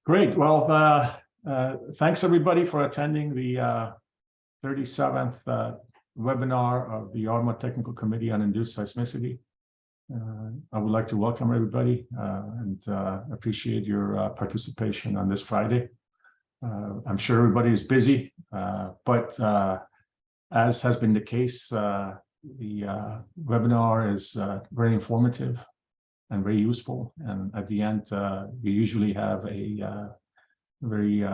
Great. Well, thanks everybody for attending the 37th webinar of the ARMA Technical Committee on Induced Seismicity. I would like to welcome everybody and appreciate your participation on this Friday. I'm sure everybody is busy, but as has been the case, the webinar is very informative and very useful. And at the end, we usually have a very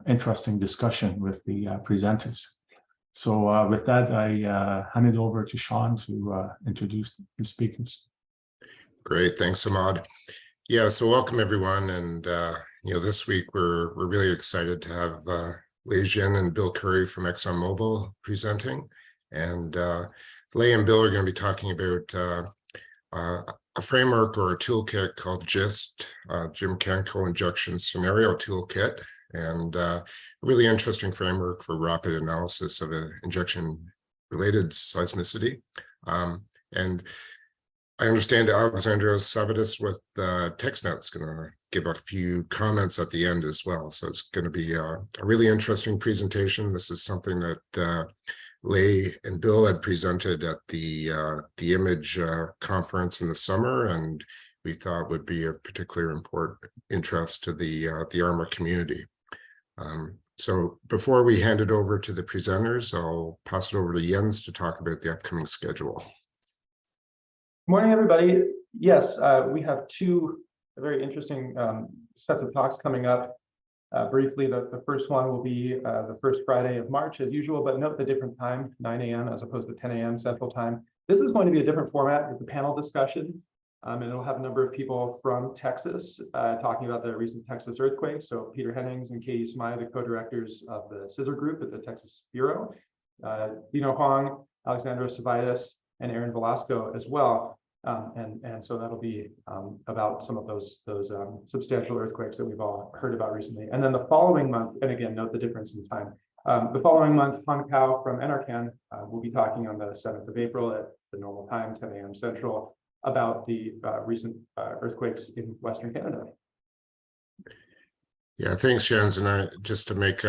interesting discussion with the presenters. So with that, I hand it over to Sean to introduce the speakers. Great, thanks, Ahmad. Yeah, so welcome everyone. And this week we're really excited to have Lei Jin and Bill Curry from ExxonMobil presenting. And Lei and Bill are going to be talking about a framework or a toolkit called GIST, Geomechanical Injection Scenario Toolkit, and a really interesting framework for rapid analysis of an injection-related seismicity. And I understand Alexandros Savvidis with TextNet is going to give a few comments at the end as well. So it's going to be a really interesting presentation. This is something that Lei and Bill had presented at the Image conference in the summer, and we thought would be of particular important interest to the ARMA community. So before we hand it over to the presenters, I'll pass it over to Jens to talk about the upcoming schedule. Good morning, everybody. Yes, we have two very interesting sets of talks coming up. Briefly, the first one will be the first Friday of March as usual, but note the different time, 9 a.m. as opposed to 10 a.m. Central Time. This is going to be a different format with the panel discussion, and it'll have a number of people from Texas talking about the recent Texas earthquake. So Peter Hennings and Katie Smythe, the co-directors of the Scissor Group at the Texas Bureau, Dino Huang, Alexandros Savvidis, and Aaron Velasco as well. And so that'll be about some of those substantial earthquakes that we've all heard about recently. And then the following month, and again, note the difference in time. The following month, Han Kao from NRCan will be talking on the 7th of April at the normal time, 10 a.m. Central, about the recent earthquakes in Western Canada. Yeah, thanks, Jens. And just to make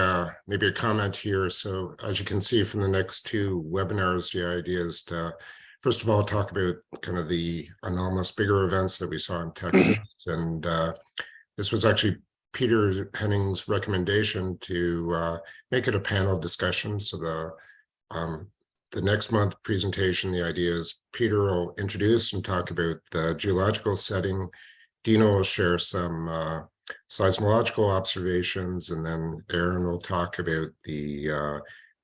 maybe a comment here. So as you can see from the next two webinars, the idea is to first of all, talk about kind of the anomalous bigger events that we saw in Texas. And this was actually Peter Henning's recommendation to make it a panel discussion. So the next month presentation, the idea is Peter will introduce and talk about the geological setting. Dino will share some seismological observations, and then Aaron will talk about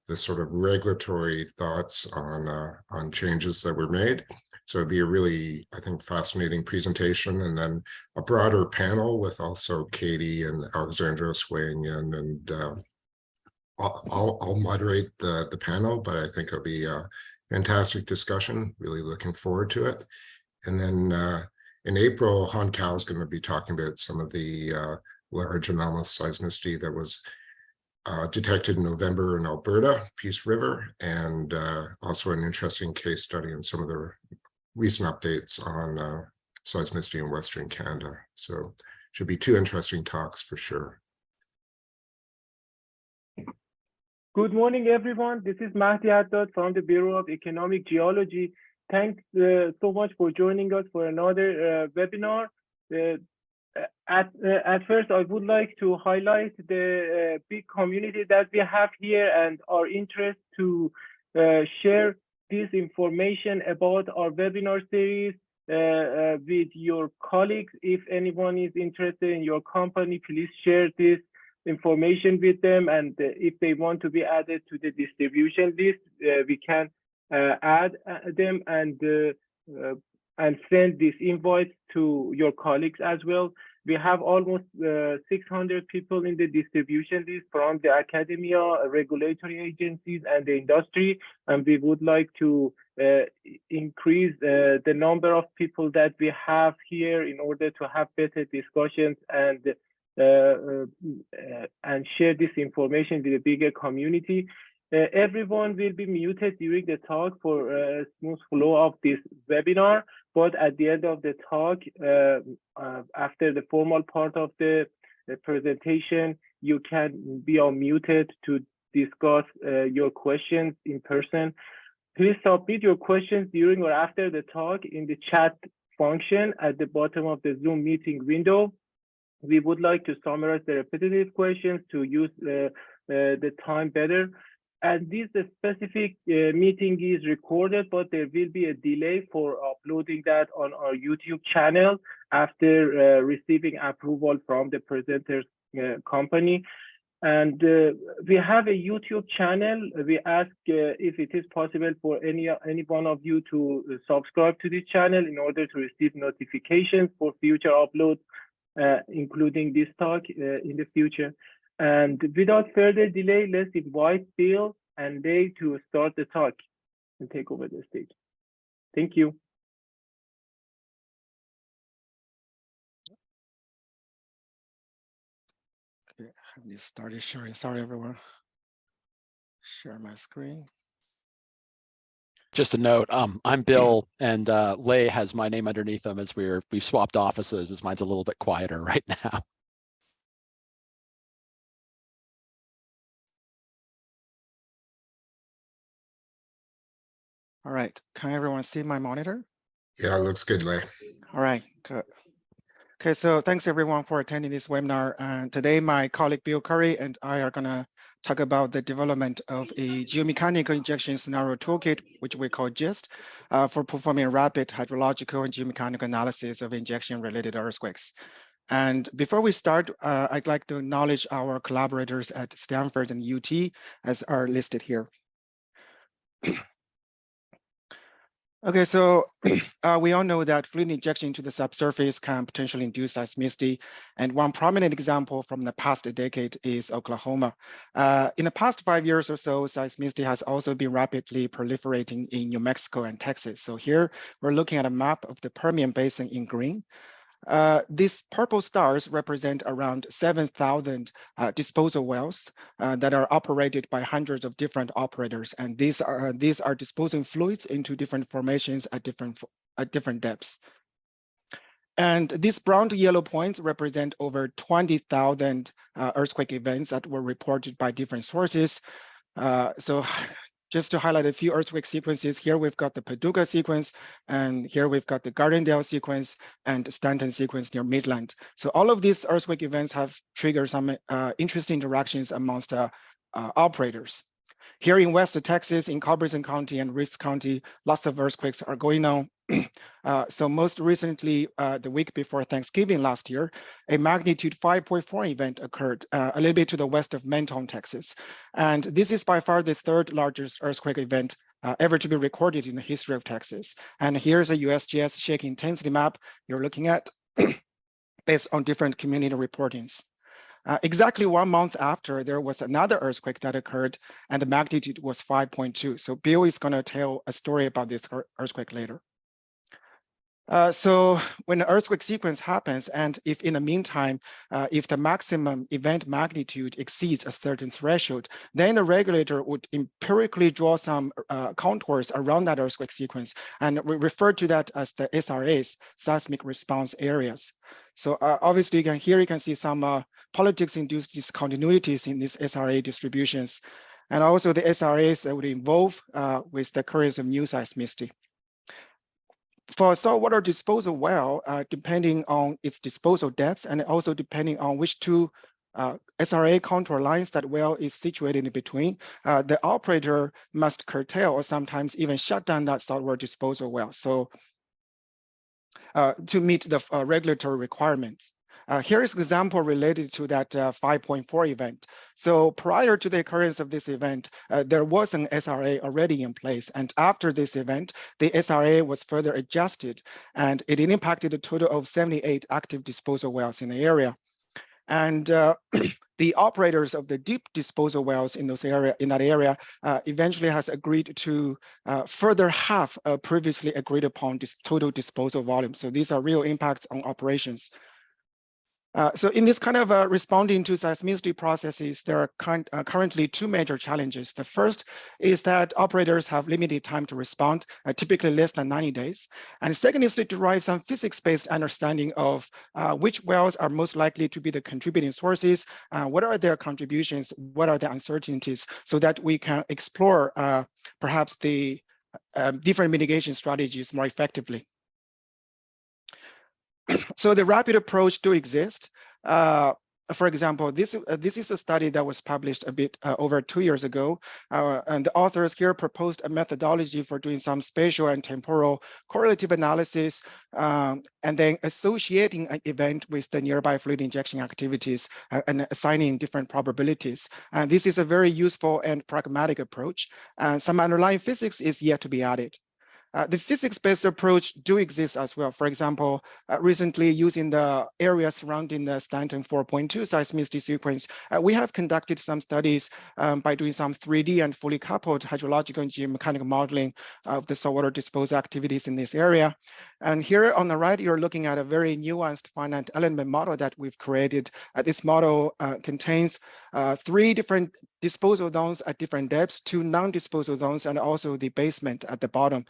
the sort of regulatory thoughts on changes that were made. So it'd be a really, I think, fascinating presentation, and then a broader panel with also Katie and Alexandros weighing in, and I'll moderate the panel, but I think it'll be a fantastic discussion. Really looking forward to it. And then in April, Han Kao is going to be talking about some of the large anomalous seismicity that was detected in November in Alberta, Peace River, and also an interesting case study in some of the recent updates on seismicity in Western Canada. So should be two interesting talks for sure. Good morning, everyone. This is Mahdi Haddad from the Bureau of Economic Geology. Thanks so much for joining us for another webinar. At first, I would like to highlight the big community that we have here and our interest to share this information about our webinar series with your colleagues. If anyone is interested in your company, please share this information with them. And if they want to be added to the distribution list, we can add them and send these invites to your colleagues as well. We have almost 600 people in the distribution list from the academia, regulatory agencies, and the industry, and we would like to increase the number of people that we have here in order to have better discussions and share this information with a bigger community. Everyone will be muted during the talk for a smooth flow of this webinar, but at the end of the talk, after the formal part of the presentation, you can be unmuted to discuss your questions in person. Please submit your questions during or after the talk in the chat function at the bottom of the Zoom meeting window. We would like to summarize the repetitive questions to use the time better. And this specific meeting is recorded, but there will be a delay for uploading that on our YouTube channel after receiving approval from the presenter's company. And we have a YouTube channel. We ask if it is possible for any one of you to subscribe to this channel in order to receive notifications for future uploads, including this talk in the future. And without further delay, let's invite Bill and Dave to start the talk and take over the stage. Thank you. Okay, have you started sharing? Sorry, everyone. Share my screen. Just a note, I'm Bill, and Lei has my name underneath him as we've swapped offices, as mine's a little bit quieter right now. All right, can everyone see my monitor? Yeah, it looks good, Lei. All right, good. Okay, so thanks everyone for attending this webinar. And today my colleague Bill Curry and I are gonna talk about the development of a geomechanical injection scenario toolkit, which we call GIST, for performing rapid hydrological and geomechanical analysis of injection-related earthquakes. And before we start, I'd like to acknowledge our collaborators at Stanford and UT as are listed here. Okay, so we all know that fluid injection into the subsurface can potentially induce seismicity. And one prominent example from the past decade is Oklahoma. In the past 5 years or so, seismicity has also been rapidly proliferating in New Mexico and Texas. So here we're looking at a map of the Permian Basin in green. These purple stars represent around 7,000 disposal wells that are operated by hundreds of different operators, and these are disposing fluids into different formations at different depths. And these brown to yellow points represent over 20,000 earthquake events that were reported by different sources. So just to highlight a few earthquake sequences, here we've got the Paducah sequence, and here we've got the Gardendale sequence and Stanton sequence near Midland. So all of these earthquake events have triggered some interesting interactions amongst operators. Here in West Texas, in Culberson County and Reeves County, lots of earthquakes are going on. So most recently, the week before Thanksgiving last year, a magnitude 5.4 event occurred a little bit to the west of Mentone, Texas. And this is by far the third largest earthquake event ever to be recorded in the history of Texas. And here's a USGS shaking intensity map you're looking at based on different community reportings. Exactly 1 month after, there was another earthquake that occurred, and the magnitude was 5.2. So Bill is going to tell a story about this earthquake later. So when an earthquake sequence happens, and if in the meantime, if the maximum event magnitude exceeds a certain threshold, then the regulator would empirically draw some contours around that earthquake sequence, and we refer to that as the SRAs, seismic response areas. So obviously, you can see some politics-induced discontinuities in these SRA distributions, and also the SRAs that would involve with the occurrence of new seismicity. For saltwater disposal well, depending on its disposal depths and also depending on which two SRA contour lines that well is situated in between, the operator must curtail or sometimes even shut down that saltwater disposal well. So to meet the regulatory requirements. Here is an example related to that 5.4 event. So prior to the occurrence of this event, there was an SRA already in place. And after this event, the SRA was further adjusted, and it impacted a total of 78 active disposal wells in the area. And the operators of the deep disposal wells in that area eventually has agreed to further half previously agreed upon total disposal volume. So these are real impacts on operations. So in this kind of responding to seismicity processes, there are currently two major challenges. The first is that operators have limited time to respond, typically less than 90 days. And the second is to derive some physics-based understanding of which wells are most likely to be the contributing sources, what are their contributions, what are the uncertainties, so that we can explore perhaps the different mitigation strategies more effectively. So the rapid approach do exist. For example, this is a study that was published a bit over 2 years ago. And the authors here proposed a methodology for doing some spatial and temporal correlative analysis, and then associating an event with the nearby fluid injection activities and assigning different probabilities. And this is a very useful and pragmatic approach. And some underlying physics is yet to be added. The physics-based approach do exist as well. For example, recently using the area surrounding the Stanton 4.2 seismicity sequence, we have conducted some studies by doing some 3D and fully coupled hydrological and geomechanical modeling of the saltwater disposal activities in this area. And here on the right, you're looking at a very nuanced finite element model that we've created. This model contains 3 different disposal zones at different depths, 2 non-disposal zones, and also the basement at the bottom.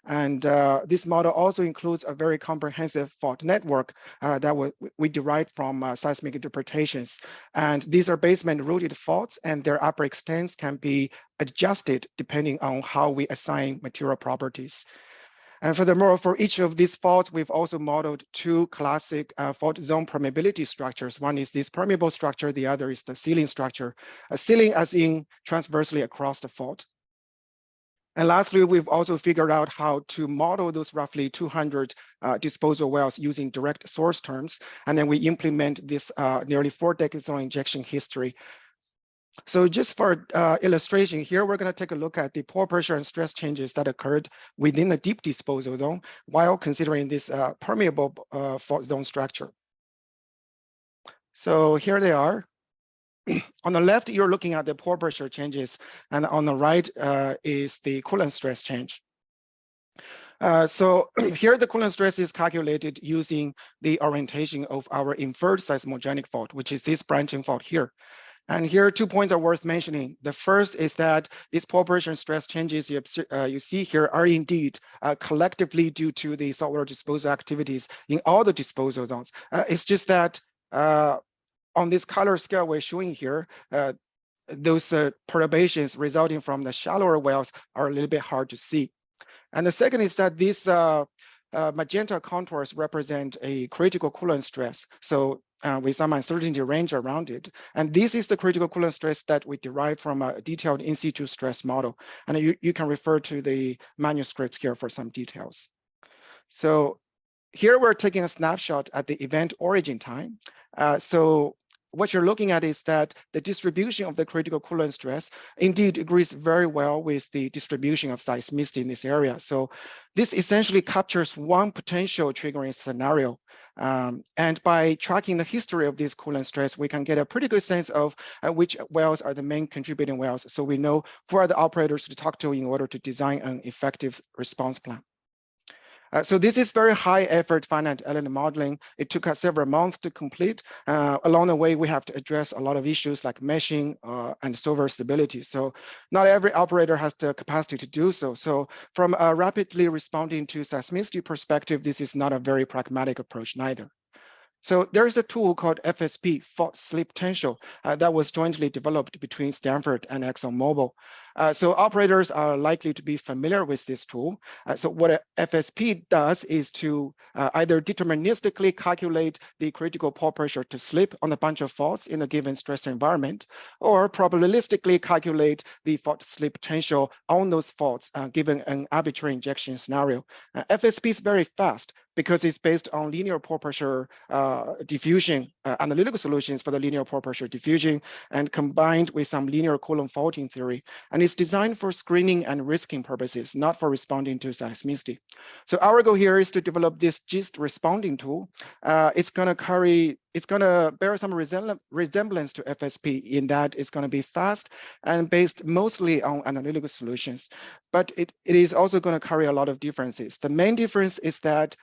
And this model also includes a very comprehensive fault network that we derived from seismic interpretations. And these are basement-rooted faults, and their upper extents can be adjusted depending on how we assign material properties. And furthermore, for each of these faults, we've also modeled 2 classic fault zone permeability structures. One is this permeable structure, the other is the sealing structure. A sealing as in transversely across the fault. And lastly, we've also figured out how to model those roughly 200 disposal wells using direct source terms. And then we implement this nearly 4 decades long injection history. So just for illustration here, we're going to take a look at the pore pressure and stress changes that occurred within the deep disposal zone while considering this permeable fault zone structure. So here they are. On the left, you're looking at the pore pressure changes, and on the right is the coolant stress change. So here the coolant stress is calculated using the orientation of our inferred seismogenic fault, which is this branching fault here. And here 2 points are worth mentioning. The first is that these pore pressure and stress changes you see here are indeed collectively due to the saltwater disposal activities in all the disposal zones. It's just that on this color scale we're showing here, those perturbations resulting from the shallower wells are a little bit hard to see. And the second is that these magenta contours represent a critical coolant stress. So with some uncertainty range around it. And this is the critical coolant stress that we derived from a detailed in situ stress model. And you can refer to the manuscripts here for some details. So here we're taking a snapshot at the event origin time. So what you're looking at is that the distribution of the critical coolant stress indeed agrees very well with the distribution of seismicity in this area. So this essentially captures one potential triggering scenario. And by tracking the history of this coolant stress, we can get a pretty good sense of which wells are the main contributing wells. So we know who are the operators to talk to in order to design an effective response plan. So this is very high effort finite element modeling. It took us several months to complete. Along the way, we have to address a lot of issues like meshing and solver stability. So not every operator has the capacity to do so. So from a rapidly responding to seismicity perspective, this is not a very pragmatic approach neither. So there is a tool called FSP, fault slip potential, that was jointly developed between Stanford and ExxonMobil. So operators are likely to be familiar with this tool. So what a FSP does is to either deterministically calculate the critical pore pressure to slip on a bunch of faults in a given stress environment, or probabilistically calculate the fault slip potential on those faults given an arbitrary injection scenario. FSP is very fast because it's based on linear pore pressure diffusion analytical solutions for the linear pore pressure diffusion, and combined with some linear Coulomb faulting theory. And it's designed for screening and risking purposes, not for responding to seismicity. So our goal here is to develop this GIST responding tool. It's going to bear some resemblance to FSP in that it's going to be fast and based mostly on analytical solutions. But it is also going to carry a lot of differences. The main difference is that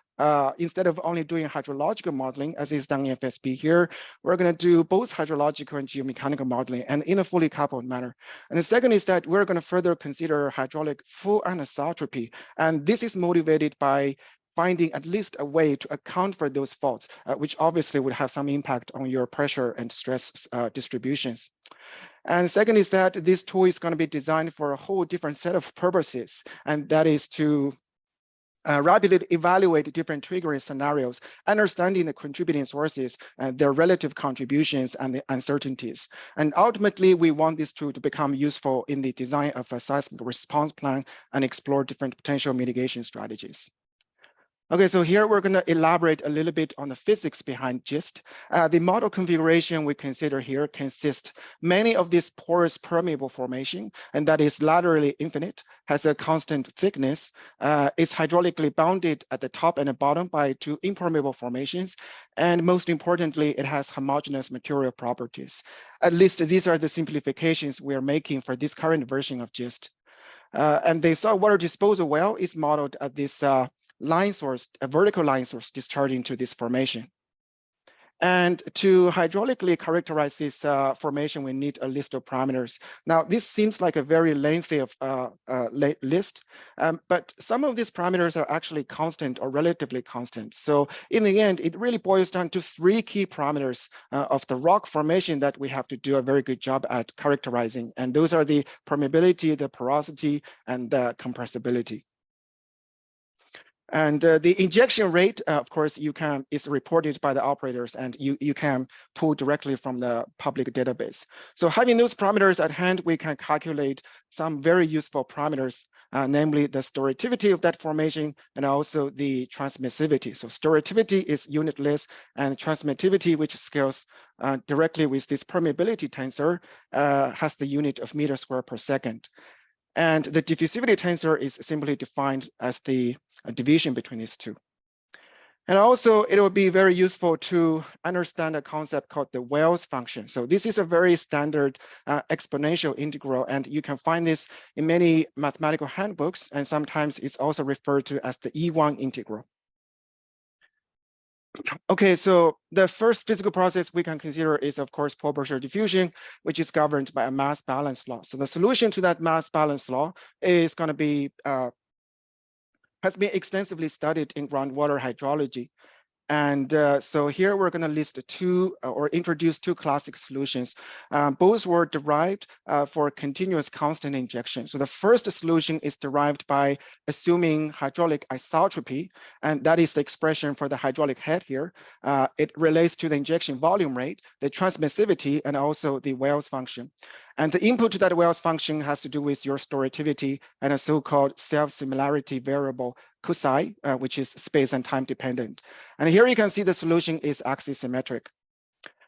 instead of only doing hydrological modeling, as is done in FSP here, we're going to do both hydrological and geomechanical modeling, and in a fully coupled manner. And the second is that we're going to further consider hydraulic full anisotropy, and this is motivated by finding at least a way to account for those faults, which obviously would have some impact on your pressure and stress distributions. And second is that this tool is going to be designed for a whole different set of purposes, and that is to rapidly evaluate different triggering scenarios, understanding the contributing sources and their relative contributions and the uncertainties. And ultimately, we want this tool to become useful in the design of a seismic response plan and explore different potential mitigation strategies. Okay, so here we're going to elaborate a little bit on the physics behind GIST. The model configuration we consider here consists mainly of this porous permeable formation, and that is laterally infinite, has a constant thickness, is hydraulically bounded at the top and the bottom by two impermeable formations, and most importantly, it has homogeneous material properties. At least these are the simplifications we are making for this current version of GIST. And the saltwater disposal well is modeled at this line source, a vertical line source discharging to this formation. And to hydraulically characterize this formation, we need a list of parameters. Now, this seems like a very lengthy list, but some of these parameters are actually constant or relatively constant. So in the end, it really boils down to three key parameters of the rock formation that we have to do a very good job at characterizing. And those are the permeability, the porosity, and the compressibility. And the injection rate, of course, is reported by the operators, and you can pull directly from the public database. So having those parameters at hand, we can calculate some very useful parameters, namely the storativity of that formation and also the transmissivity. So storativity is unitless, and transmissivity, which scales directly with this permeability tensor, has the unit of meter square per second. And the diffusivity tensor is simply defined as the division between these two. And also, it will be very useful to understand a concept called the Wells function. So this is a very standard exponential integral, and you can find this in many mathematical handbooks, and sometimes it's also referred to as the E1 integral. Okay, so the first physical process we can consider is, of course, pore pressure diffusion, which is governed by a mass balance law. So the solution to that mass balance law is going to be, has been extensively studied in groundwater hydrology. And so here we're going to list two or introduce two classic solutions. Both were derived for continuous constant injection. So the first solution is derived by assuming hydraulic isotropy, and that is the expression for the hydraulic head here. It relates to the injection volume rate, the transmissivity, and also the Wells function. And the input to that Wells function has to do with your storativity and a so-called self-similarity variable COSI, which is space and time dependent. And here you can see the solution is axisymmetric.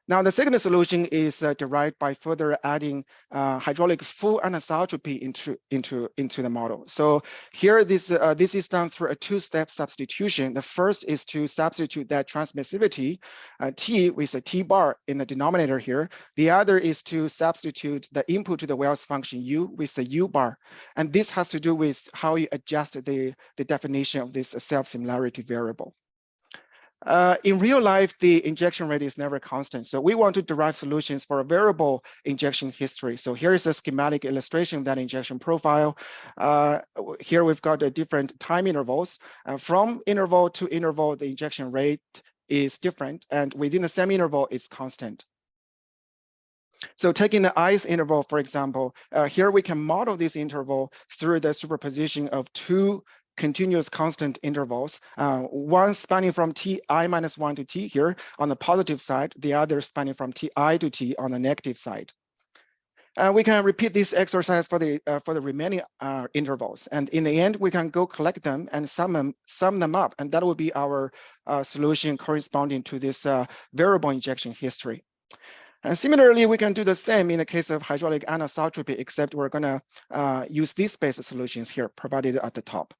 Now, the second solution is derived by further adding hydraulic full anisotropy into the model. So here, this is done through a two-step substitution. The first is to substitute that transmissivity, T, with a T bar in the denominator here. The other is to substitute the input to the Wells function U with a U bar. And this has to do with how you adjust the definition of this self-similarity variable. In real life, the injection rate is never constant. So we want to derive solutions for a variable injection history. So here is a schematic illustration of that injection profile. Here we've got different time intervals. From interval to interval, the injection rate is different. And within the same interval, it's constant. So taking the ith interval, for example, here we can model this interval through the superposition of two continuous constant intervals, one spanning from ti-1 to t here on the positive side, the other spanning from ti to t on the negative side. We can repeat this exercise for the remaining intervals, and in the end, we can go collect them and sum them up, and that will be our solution corresponding to this variable injection history. And similarly, we can do the same in the case of hydraulic anisotropy, except we're going to use these basic solutions here provided at the top.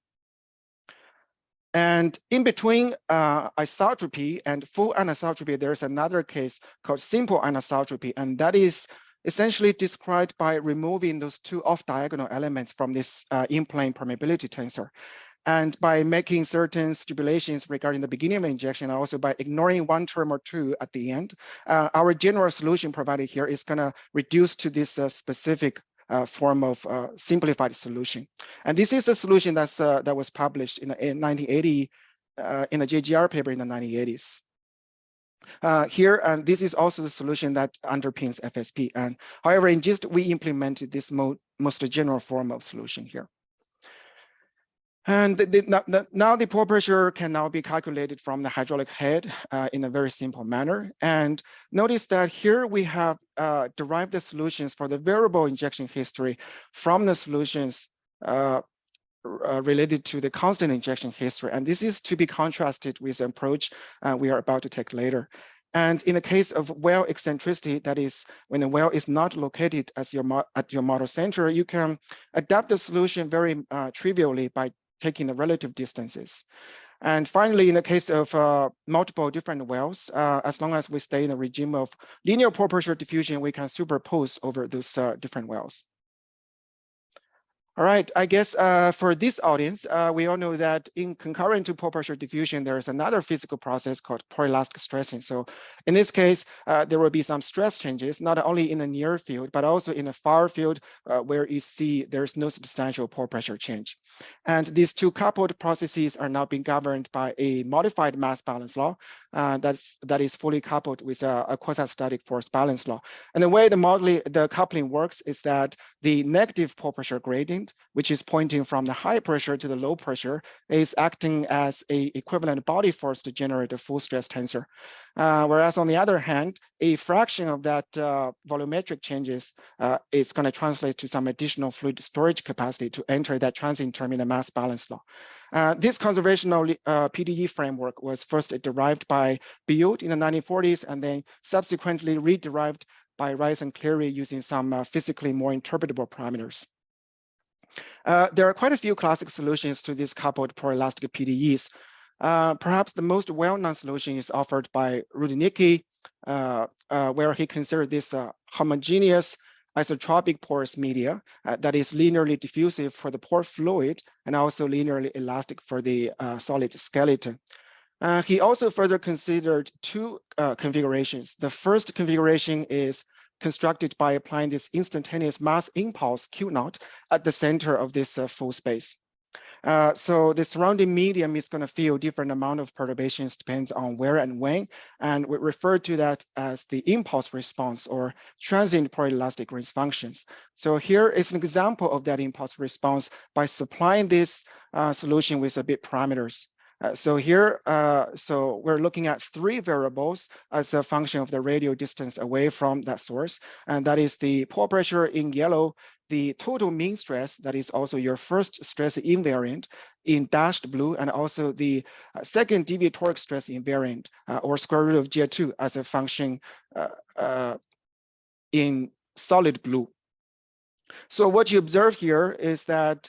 And in between isotropy and full anisotropy, there's another case called simple anisotropy, and that is essentially described by removing those two off-diagonal elements from this in-plane permeability tensor. And by making certain stipulations regarding the beginning of the injection, also by ignoring one term or two at the end, our general solution provided here is going to reduce to this specific form of simplified solution. And this is the solution that was published in 1980 in the JGR paper in the 1980s. Here, and this is also the solution that underpins FSP. And however, in GIST, we implemented this most general form of solution here. And now the pore pressure can now be calculated from the hydraulic head in a very simple manner. And notice that here we have derived the solutions for the variable injection history from the solutions related to the constant injection history. And this is to be contrasted with the approach we are about to take later. And in the case of well eccentricity, that is when the well is not located as at your model center, you can adapt the solution very trivially by taking the relative distances. And finally, in the case of multiple different wells, as long as we stay in the regime of linear pore pressure diffusion, we can superpose over those different wells. All right, I guess for this audience, we all know that in concurrent to pore pressure diffusion, there is another physical process called pore elastic stressing. So in this case, there will be some stress changes, not only in the near field, but also in the far field where you see there's no substantial pore pressure change. And these two coupled processes are now being governed by a modified mass balance law that is fully coupled with a quasi-static force balance law. And the way the coupling works is that the negative pore pressure gradient, which is pointing from the high pressure to the low pressure, is acting as a equivalent body force to generate a full stress tensor. Whereas on the other hand, a fraction of that volumetric changes is going to translate to some additional fluid storage capacity to enter that transient term in the mass balance law. This conservational PDE framework was first derived by Biot in the 1940s and then subsequently re-derived by Rice and Cleary using some physically more interpretable parameters. There are quite a few classic solutions to these coupled pore elastic PDEs. Perhaps the most well-known solution is offered by Rudnicki, where he considered this homogeneous isotropic porous media that is linearly diffusive for the pore fluid and also linearly elastic for the solid skeleton. He also further considered two configurations. The first configuration is constructed by applying this instantaneous mass impulse Q0 at the center of this full space. So the surrounding medium is going to feel different amount of perturbations depends on where and when, and we refer to that as the impulse response or transient pore elastic range functions. So here is an example of that impulse response by supplying this solution with a bit parameters. So here, so we're looking at three variables as a function of the radial distance away from that source, and that is the pore pressure in yellow, the total mean stress, that is also your first stress invariant in dashed blue, and also the second deviatoric stress invariant or square root of J2 as a function in solid blue. So what you observe here is that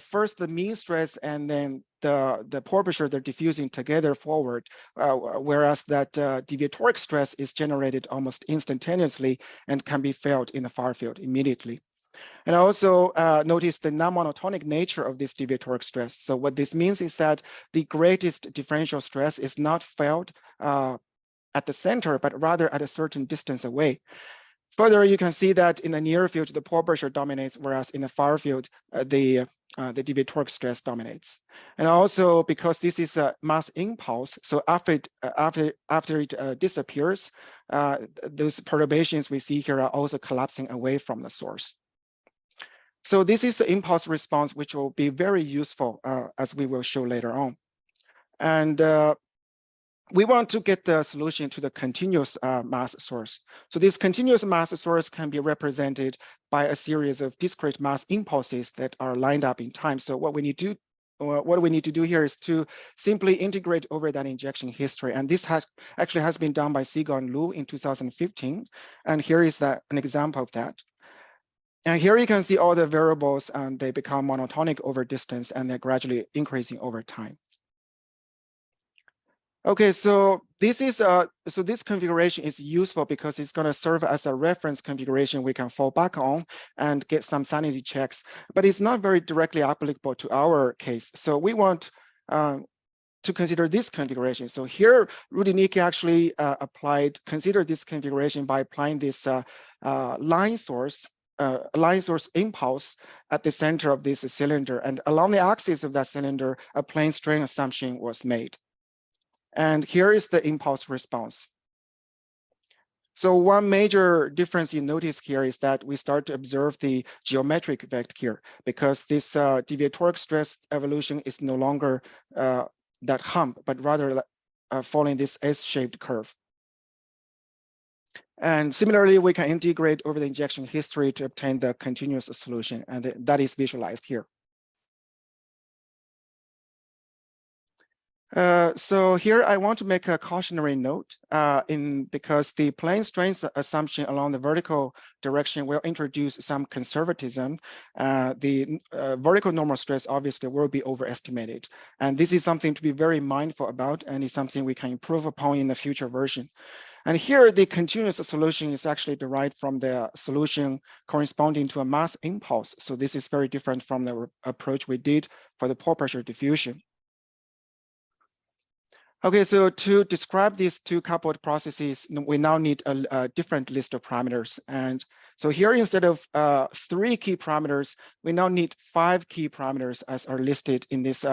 first the mean stress and then the pore pressure, they're diffusing together forward, whereas that deviatoric stress is generated almost instantaneously and can be felt in the far field immediately. And also notice the non-monotonic nature of this deviatoric stress. So what this means is that the greatest differential stress is not felt at the center, but rather at a certain distance away. Further, you can see that in the near field, the pore pressure dominates, whereas in the far field, the deviatoric stress dominates. And also because this is a mass impulse, so after it disappears, those perturbations we see here are also collapsing away from the source. So this is the impulse response, which will be very useful as we will show later on. And we want to get the solution to the continuous mass source. So this continuous mass source can be represented by a series of discrete mass impulses that are lined up in time. So what we need to do here is to simply integrate over that injection history. And this actually has been done by Siegel and Liu in 2015. And here is an example of that. And here you can see all the variables and they become monotonic over distance and they're gradually increasing over time. Okay, so this is this configuration is useful because it's going to serve as a reference configuration we can fall back on and get some sanity checks, but it's not very directly applicable to our case. So we want to consider this configuration. So here, Rudiniki actually considered this configuration by applying this line source impulse at the center of this cylinder, and along the axis of that cylinder, a plane strain assumption was made. And here is the impulse response. So one major difference you notice here is that we start to observe the geometric effect here, because this deviatoric stress evolution is no longer that hump, but rather following this S-shaped curve. And similarly, we can integrate over the injection history to obtain the continuous solution, and that is visualized here. So here I want to make a cautionary note because the plane strain assumption along the vertical direction will introduce some conservatism. The vertical normal stress obviously will be overestimated. And this is something to be very mindful about, and it's something we can improve upon in the future version. And here the continuous solution is actually derived from the solution corresponding to a mass impulse. So this is very different from the approach we did for the pore pressure diffusion. Okay, so to describe these two coupled processes, we now need a different list of parameters. And so here, instead of 3 key parameters, we now need 5 key parameters as are listed in this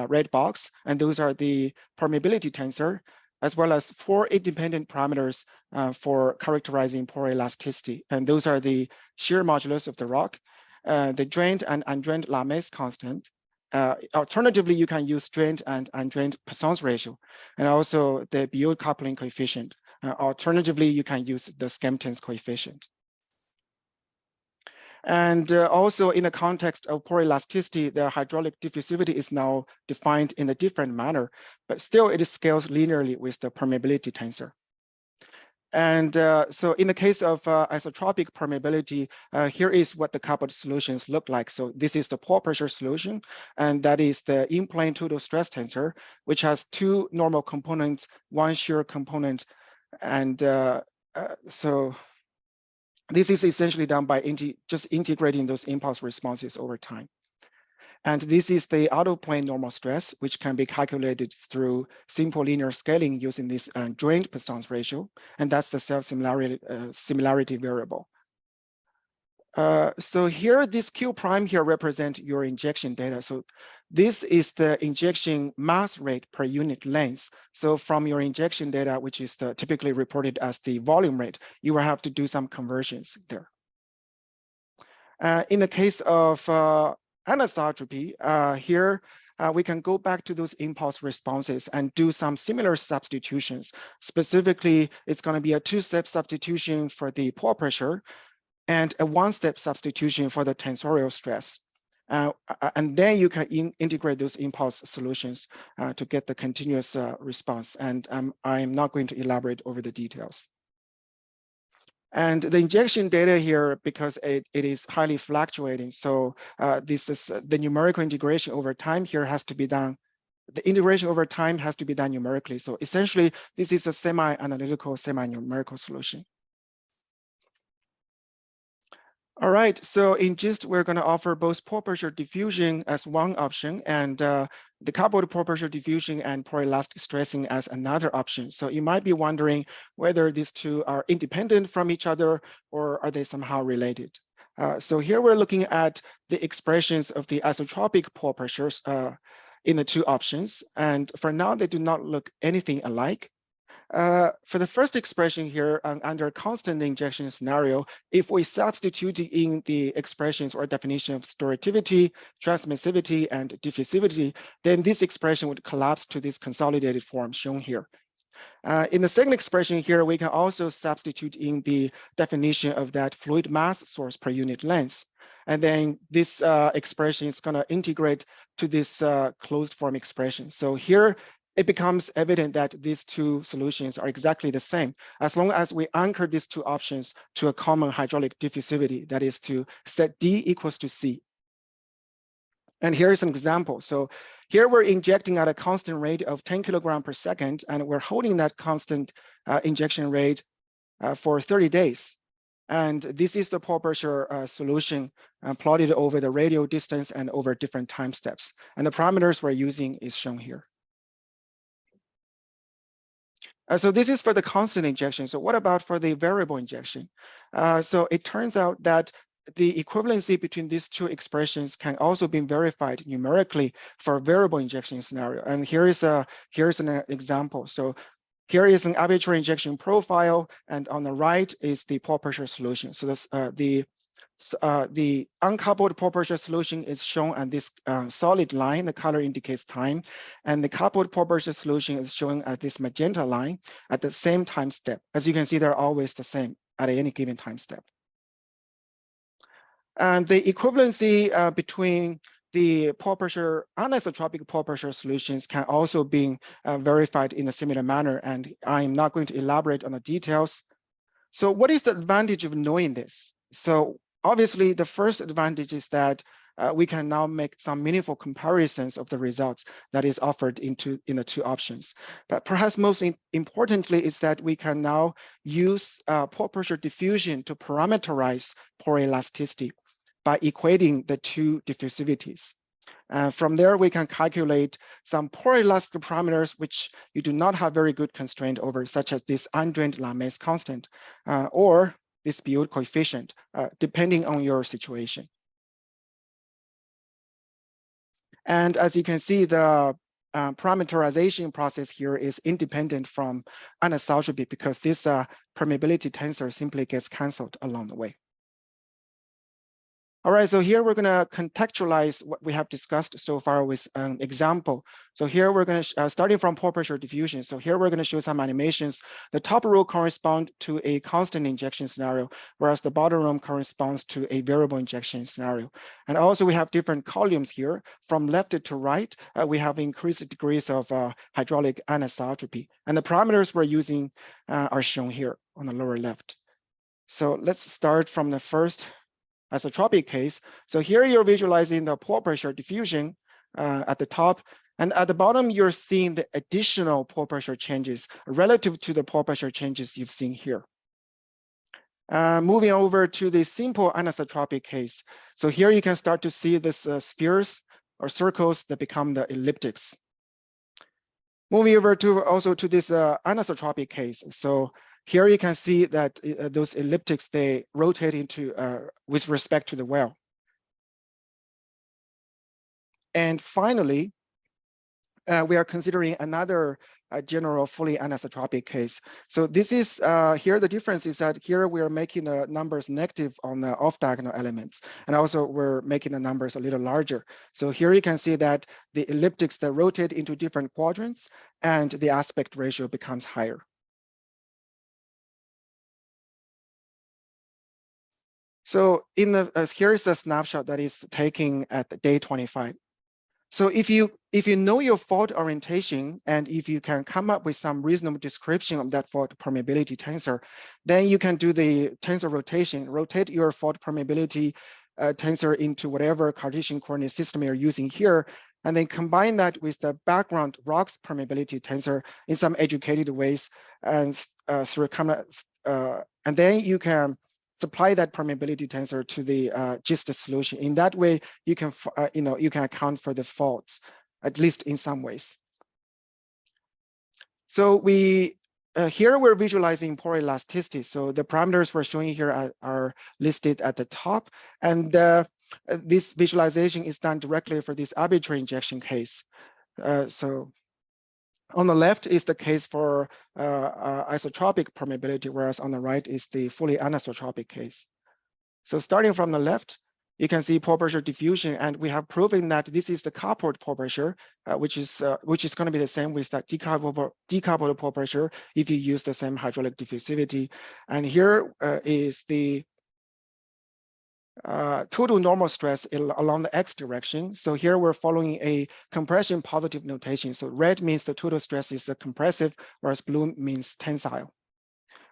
red box. And those are the permeability tensor, as well as 4 independent parameters for characterizing pore elasticity. And those are the shear modulus of the rock, the drained and undrained Lame's constant. Alternatively, you can use drained and undrained Poisson's ratio, and also the Biot coupling coefficient. Alternatively, you can use the Skempton's coefficient. And also in the context of pore elasticity, the hydraulic diffusivity is now defined in a different manner, but still it scales linearly with the permeability tensor. And so in the case of isotropic permeability, here is what the coupled solutions look like. So this is the pore pressure solution, and that is the in-plane total stress tensor, which has 2 normal components, 1 shear component. And so this is essentially done by just integrating those impulse responses over time. And this is the out-of-plane normal stress, which can be calculated through simple linear scaling using this drained Poisson's ratio, and that's the self-similarity variable. So here, this Q prime here represent your injection data. So this is the injection mass rate per unit length. So from your injection data, which is typically reported as the volume rate, you will have to do some conversions there. In the case of anisotropy, here we can go back to those impulse responses and do some similar substitutions. Specifically, it's going to be a 2-step substitution for the pore pressure and a 1-step substitution for the tensorial stress. And then you can integrate those impulse solutions to get the continuous response. And I'm not going to elaborate over the details. And the injection data here, because it is highly fluctuating, so this is the numerical integration over time here has to be done. The integration over time has to be done numerically. So essentially, this is a semi-analytical, semi-numerical solution. All right, so in GIST, we're going to offer both pore pressure diffusion as one option, and the coupled pore pressure diffusion and pore elastic stressing as another option. So you might be wondering whether these two are independent from each other or are they somehow related. So here we're looking at the expressions of the isotropic pore pressures in the 2 options. And for now, they do not look anything alike. For the first expression here, under constant injection scenario, if we substitute in the expressions or definition of storativity, transmissivity, and diffusivity, then this expression would collapse to this consolidated form shown here. In the second expression here, we can also substitute in the definition of that fluid mass source per unit length. And then this expression is going to integrate to this closed form expression. So here, it becomes evident that these 2 solutions are exactly the same, as long as we anchor these 2 options to a common hydraulic diffusivity, that is to set D equals to C. And here is an example. So here we're injecting at a constant rate of 10 kilogram per second, and we're holding that constant injection rate for 30 days. And this is the pore pressure solution plotted over the radial distance and over different time steps. And the parameters we're using is shown here. So this is for the constant injection. So what about for the variable injection? So it turns out that the equivalency between these two expressions can also be verified numerically for a variable injection scenario. And here's an example. So here is an arbitrary injection profile, and on the right is the pore pressure solution. So this, the uncoupled pore pressure solution is shown on this solid line. The color indicates time, and the coupled pore pressure solution is shown at this magenta line at the same time step. As you can see, they're always the same at any given time step. And the equivalency between the pore pressure, anisotropic pore pressure solutions can also be verified in a similar manner, and I'm not going to elaborate on the details. So what is the advantage of knowing this? So obviously, the first advantage is that we can now make some meaningful comparisons of the results that is offered in the two options. But perhaps most importantly is that we can now use pore pressure diffusion to parameterize pore elasticity by equating the two diffusivities. From there, we can calculate some pore elastic parameters which you do not have very good constraint over, such as this undrained Lame's constant or this Biot coefficient, depending on your situation. And as you can see, the parameterization process here is independent from anisotropy because this permeability tensor simply gets canceled along the way. All right, so here we're going to contextualize what we have discussed so far with an example. So here we're going to, starting from pore pressure diffusion. So here we're going to show some animations. The top row corresponds to a constant injection scenario, whereas the bottom row corresponds to a variable injection scenario. And also we have different columns here. From left to right, we have increased degrees of hydraulic anisotropy. And the parameters we're using are shown here on the lower left. So let's start from the first isotropic case. So here you're visualizing the pore pressure diffusion at the top, and at the bottom you're seeing the additional pore pressure changes relative to the pore pressure changes you've seen here. Moving over to the simple anisotropic case. So here you can start to see this spheres or circles that become the elliptics. Moving over to also to this anisotropic case. So here you can see that those elliptics, they rotate into with respect to the well. And finally, we are considering another general fully anisotropic case. So this is here the difference is that here we are making the numbers negative on the off-diagonal elements, and also we're making the numbers a little larger. So here you can see that the elliptics that rotate into different quadrants, and the aspect ratio becomes higher. So in the here is a snapshot that is taken at day 25. So if you know your fault orientation, and if you can come up with some reasonable description of that fault permeability tensor, then you can do the tensor rotation, rotate your fault permeability tensor into whatever Cartesian coordinate system you're using here, and then combine that with the background rocks permeability tensor in some educated ways, and and then you can supply that permeability tensor to the GIST solution. In that way, you can you can account for the faults, at least in some ways. So we here we're visualizing pore elasticity. So the parameters we're showing here are listed at the top, and this visualization is done directly for this arbitrary injection case. So on the left is the case for isotropic permeability, whereas on the right is the fully anisotropic case. So starting from the left, you can see pore pressure diffusion, and we have proven that this is the coupled pore pressure, which is going to be the same with that decoupled pore pressure if you use the same hydraulic diffusivity. And here is the total normal stress along the x direction. So here we're following a compression positive notation. So red means the total stress is compressive, whereas blue means tensile.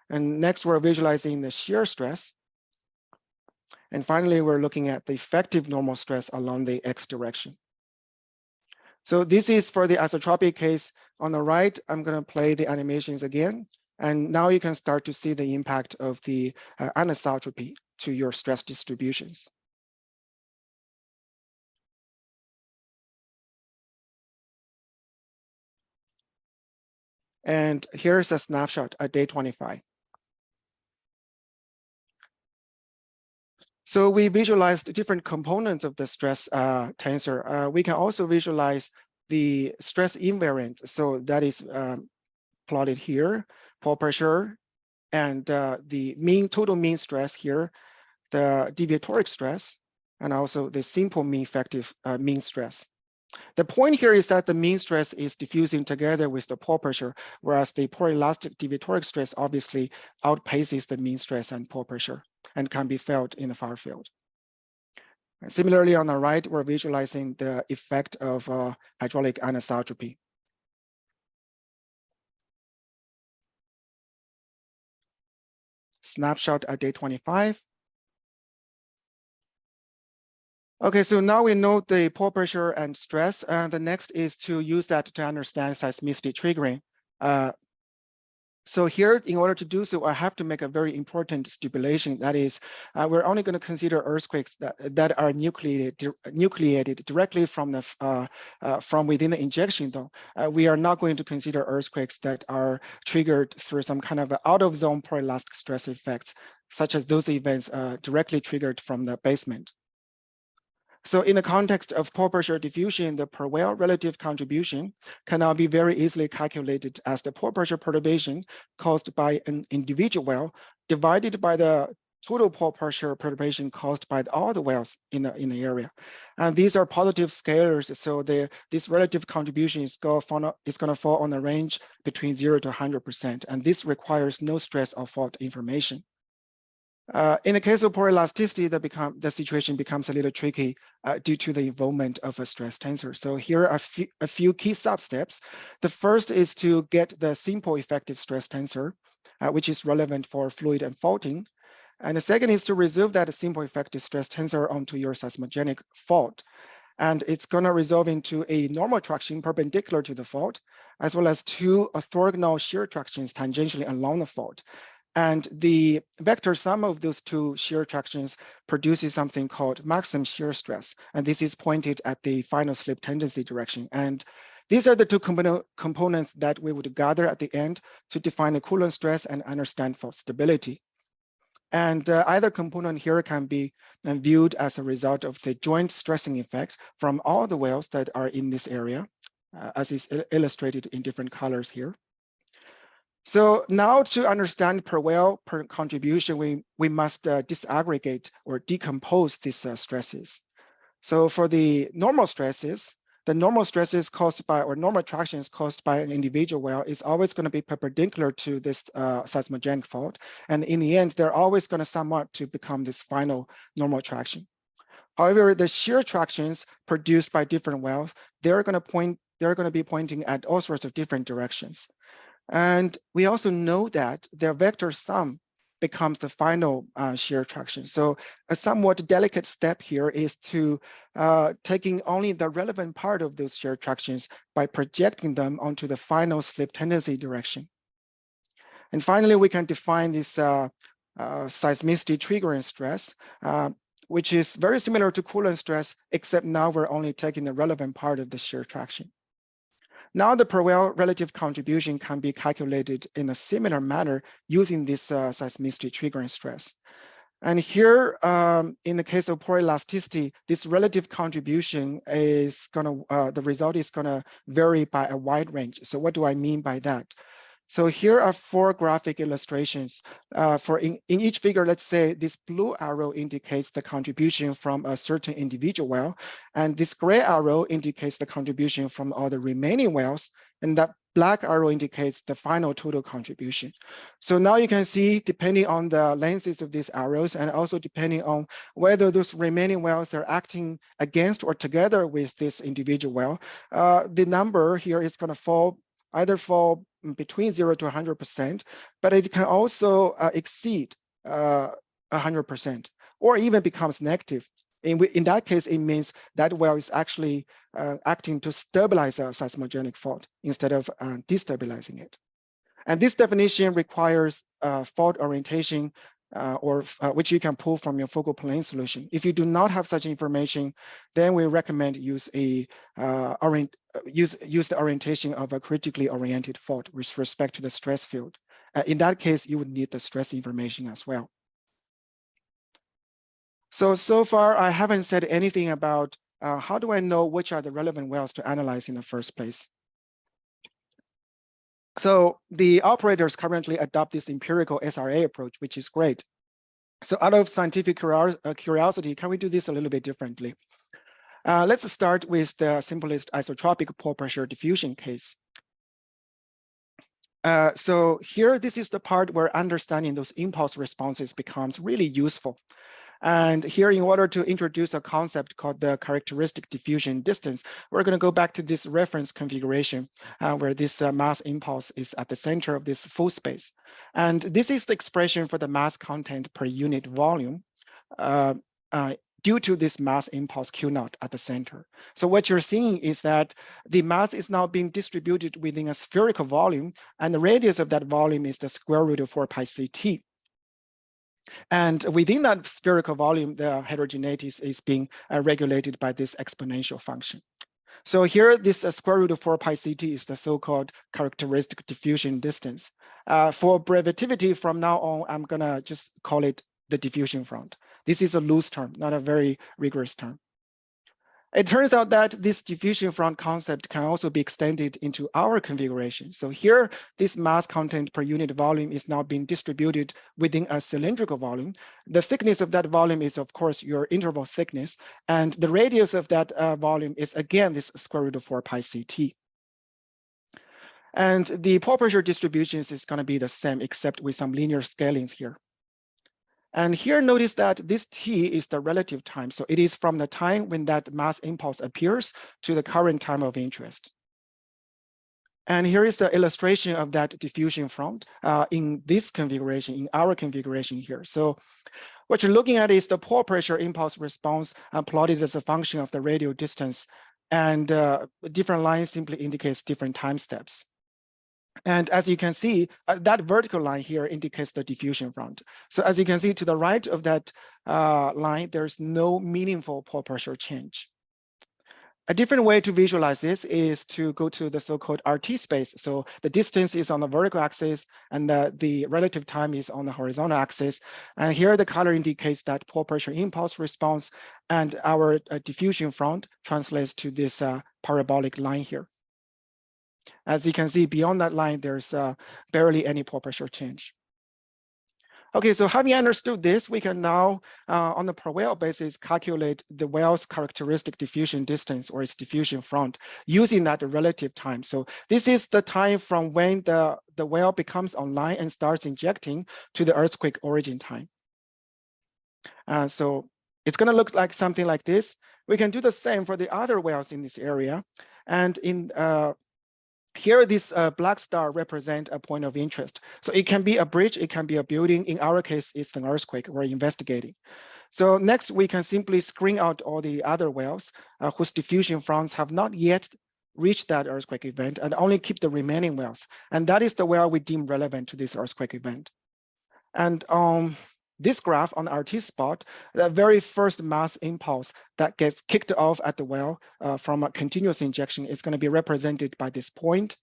And next we're visualizing the shear stress. And finally, we're looking at the effective normal stress along the x direction. So this is for the isotropy case. On the right, I'm going to play the animations again. And now you can start to see the impact of the anisotropy to your stress distributions. And here's a snapshot at day 25. So we visualized different components of the stress tensor. We can also visualize the stress invariant. So that is plotted here, pore pressure, and the total mean stress here, the deviatoric stress, and also the simple mean effective mean stress. The point here is that the mean stress is diffusing together with the pore pressure, whereas the pore elastic deviatoric stress obviously outpaces the mean stress and pore pressure and can be felt in the far field. Similarly, on the right, we're visualizing the effect of hydraulic anisotropy. Snapshot at day 25. Okay, so now we know the pore pressure and stress. And the next is to use that to understand seismicity triggering. So here, in order to do so, I have to make a very important stipulation. That is, we're only going to consider earthquakes that are nucleated directly from within the injection. Though we are not going to consider earthquakes that are triggered through some kind of out-of-zone pore elastic stress effects, such as those events directly triggered from the basement. So in the context of pore pressure diffusion, the per well relative contribution can now be very easily calculated as the pore pressure perturbation caused by an individual well divided by the total pore pressure perturbation caused by all the wells in the area. And these are positive scalars, so this relative contribution is going to fall on the range between 0 to 100%, and this requires no stress or fault information. In the case of pore elasticity, the situation becomes a little tricky due to the involvement of a stress tensor. So here are a few key sub-steps. The first is to get the simple effective stress tensor, which is relevant for fluid and faulting. And the second is to resolve that simple effective stress tensor onto your seismogenic fault. And it's going to resolve into a normal traction perpendicular to the fault, as well as two orthogonal shear tractions tangentially along the fault. And the vector sum of those two shear tractions produces something called maximum shear stress. And this is pointed at the final slip tendency direction. And these are the two components that we would gather at the end to define the Coolant stress and understand fault stability. And either component here can be viewed as a result of the joint stressing effect from all the wells that are in this area, as is illustrated in different colors here. So now to understand per well, per contribution, we must disaggregate or decompose these stresses. So for the normal stresses caused by, or normal tractions caused by an individual well is always going to be perpendicular to this seismogenic fault. And in the end, they're always going to sum up to become this final normal traction. However, the shear tractions produced by different wells, they're going to be pointing at all sorts of different directions. And we also know that their vector sum becomes the final shear traction. So a somewhat delicate step here is to taking only the relevant part of those shear tractions by projecting them onto the final slip tendency direction. And finally, we can define this seismicity triggering stress, which is very similar to Coolant stress, except now we're only taking the relevant part of the shear traction. Now the per well relative contribution can be calculated in a similar manner using this seismicity triggering stress. And here, in the case of pore elasticity, this relative contribution is the result is gonna vary by a wide range. So what do I mean by that? So here are 4 graphic illustrations. In each figure, let's say this blue arrow indicates the contribution from a certain individual well, and this gray arrow indicates the contribution from all the remaining wells, and that black arrow indicates the final total contribution. So now you can see, depending on the lengths of these arrows, and also depending on whether those remaining wells are acting against or together with this individual well, the number here is going to either fall between 0 to 100%, but it can also exceed 100%, or even becomes negative In that case, it means that well is actually acting to stabilize a seismogenic fault instead of destabilizing it. And this definition requires fault orientation which you can pull from your focal plane solution. If you do not have such information, then we recommend use the orientation of a critically oriented fault with respect to the stress field. In that case, you would need the stress information as well. So far, I haven't said anything about how do I know which are the relevant wells to analyze in the first place. So the operators currently adopt this empirical SRA approach, which is great. So out of scientific curiosity, can we do this a little bit differently? Let's start with the simplest isotropic pore pressure diffusion case. So here, this is the part where understanding those impulse responses becomes really useful. And here, in order to introduce a concept called the characteristic diffusion distance, we're going to go back to this reference configuration where this mass impulse is at the center of this full space. And this is the expression for the mass content per unit volume due to this mass impulse Q0 at the center. So what you're seeing is that the mass is now being distributed within a spherical volume, and the radius of that volume is the square root of 4 pi ct. And within that spherical volume, the heterogeneity is being regulated by this exponential function. So here, this square root of 4 pi ct is the so-called characteristic diffusion distance. For brevitivity, from now on, I'm going to just call it the diffusion front. This is a loose term, not a very rigorous term. It turns out that this diffusion front concept can also be extended into our configuration. So here, this mass content per unit volume is now being distributed within a cylindrical volume. The thickness of that volume is, of course, your interval thickness. And the radius of that volume is, again, this square root of 4 pi ct. And the pore pressure distributions is going to be the same, except with some linear scalings here. And here, notice that this t is the relative time. So it is from the time when that mass impulse appears to the current time of interest. And here is the illustration of that diffusion front in this configuration, in our configuration here. So what you're looking at is the pore pressure impulse response plotted as a function of the radial distance. And different lines simply indicates different time steps. And as you can see, that vertical line here indicates the diffusion front. So as you can see to the right of that line, there's no meaningful pore pressure change. A different way to visualize this is to go to the so-called RT space. So the distance is on the vertical axis and the relative time is on the horizontal axis. And here the color indicates that pore pressure impulse response, and our diffusion front translates to this parabolic line here. As you can see, beyond that line, there's barely any pore pressure change. Okay, so having understood this, we can now, on the per well basis, calculate the well's characteristic diffusion distance or its diffusion front using that relative time. So this is the time from when the well becomes online and starts injecting to the earthquake origin time. So it's going to look like something like this. We can do the same for the other wells in this area. And in here, this black star represent a point of interest. So it can be a bridge, it can be a building. In our case, it's an earthquake we're investigating. So next, we can simply screen out all the other wells whose diffusion fronts have not yet reached that earthquake event and only keep the remaining wells. And that is the well we deem relevant to this earthquake event. And this graph on the RT spot, the very first mass impulse that gets kicked off at the well from a continuous injection is going to be represented by this point.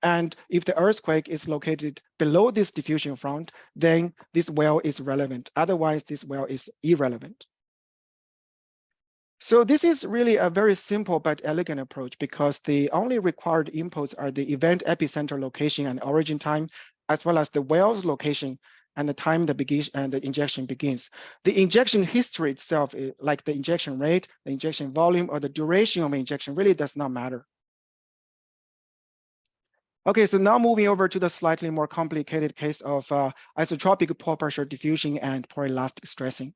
And if the earthquake is located below this diffusion front, then this well is relevant. Otherwise, this well is irrelevant. So this is really a very simple but elegant approach because the only required inputs are the event epicenter location and origin time, as well as the well's location and the time the injection begins. The injection history itself, like the injection rate, the injection volume, or the duration of injection really does not matter. Okay, so now moving over to the slightly more complicated case of isotropic pore pressure diffusion and pore elastic stressing.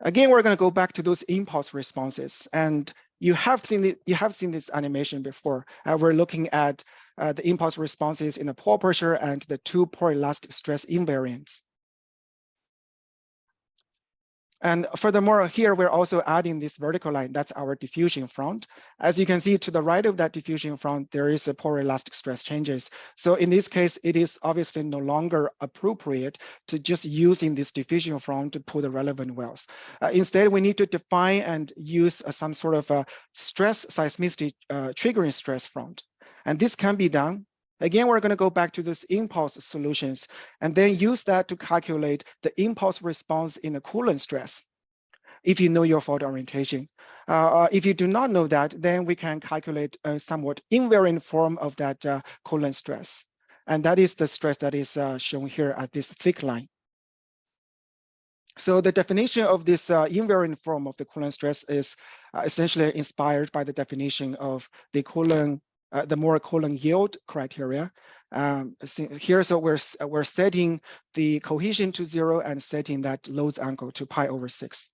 Again, we're going to go back to those impulse responses, and you have seen this animation before. We're looking at the impulse responses in the pore pressure and the two pore elastic stress invariants. And furthermore, here we're also adding this vertical line. That's our diffusion front. As you can see to the right of that diffusion front, there is a poroelastic stress changes. So in this case, it is obviously no longer appropriate to just using this diffusion front to pull the relevant wells. Instead, we need to define and use some sort of a stress seismicity triggering stress front. And this can be done. Again, we're going to go back to this impulse solutions and then use that to calculate the impulse response in the coolant stress. If you know your fault orientation. If you do not know that, then we can calculate a somewhat invariant form of that coolant stress. And that is the stress that is shown here at this thick line. So the definition of this invariant form of the coolant stress is essentially inspired by the definition of the coolant, the Moore coolant yield criteria. Here, so we're setting the cohesion to 0 and setting that loads angle to pi/6.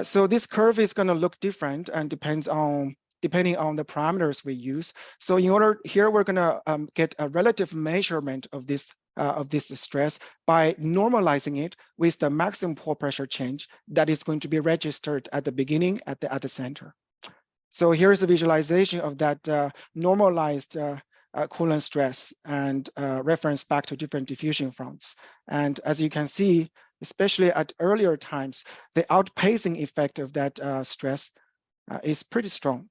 So this curve is going to look different and depending on the parameters we use. So in order here, we're going to get a relative measurement of this stress by normalizing it with the maximum pore pressure change that is going to be registered at the beginning at the center. So here's a visualization of that normalized coolant stress and reference back to different diffusion fronts. And as you can see, especially at earlier times, the outpacing effect of that stress is pretty strong.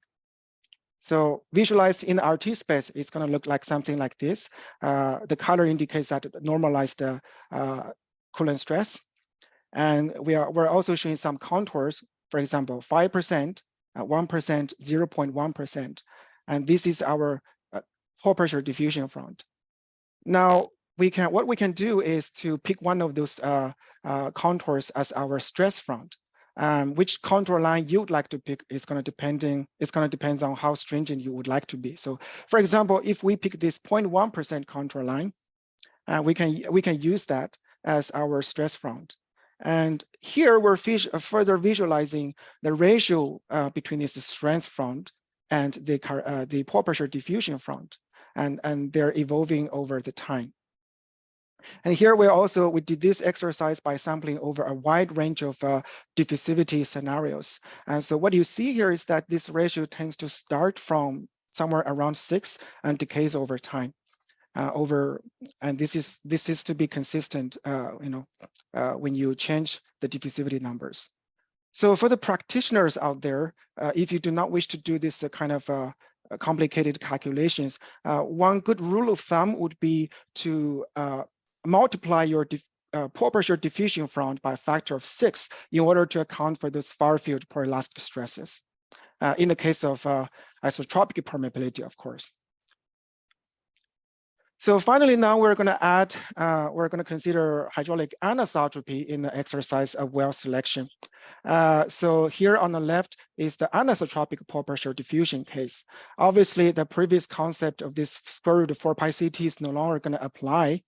So visualized in the RT space, it's going to look like something like this. The color indicates that normalized coolant stress. And we're also showing some contours, for example, 5%, 1%, 0.1%. And this is our pore pressure diffusion front. Now, what we can do is to pick one of those contours as our stress front. Which contour line you would like to pick is going to depend on how stringent you would like to be. So, for example, if we pick this 0.1% contour line, we can use that as our stress front. And here we're further visualizing the ratio between this stress front and the pore pressure diffusion front, and they're evolving over the time. And here we did this exercise by sampling over a wide range of diffusivity scenarios. And so what you see here is that this ratio tends to start from somewhere around 6 and decays over time. And this is to be consistent, when you change the diffusivity numbers. So for the practitioners out there, if you do not wish to do this kind of complicated calculations, one good rule of thumb would be to multiply your pore pressure diffusion front by a factor of 6 in order to account for those far field poroelastic stresses. In the case of isotropic permeability, of course. So finally, now we're going to consider hydraulic anisotropy in the exercise of well selection. So here on the left is the anisotropic pore pressure diffusion case. Obviously, the previous concept of this square root of 4 pi CT is no longer going to apply.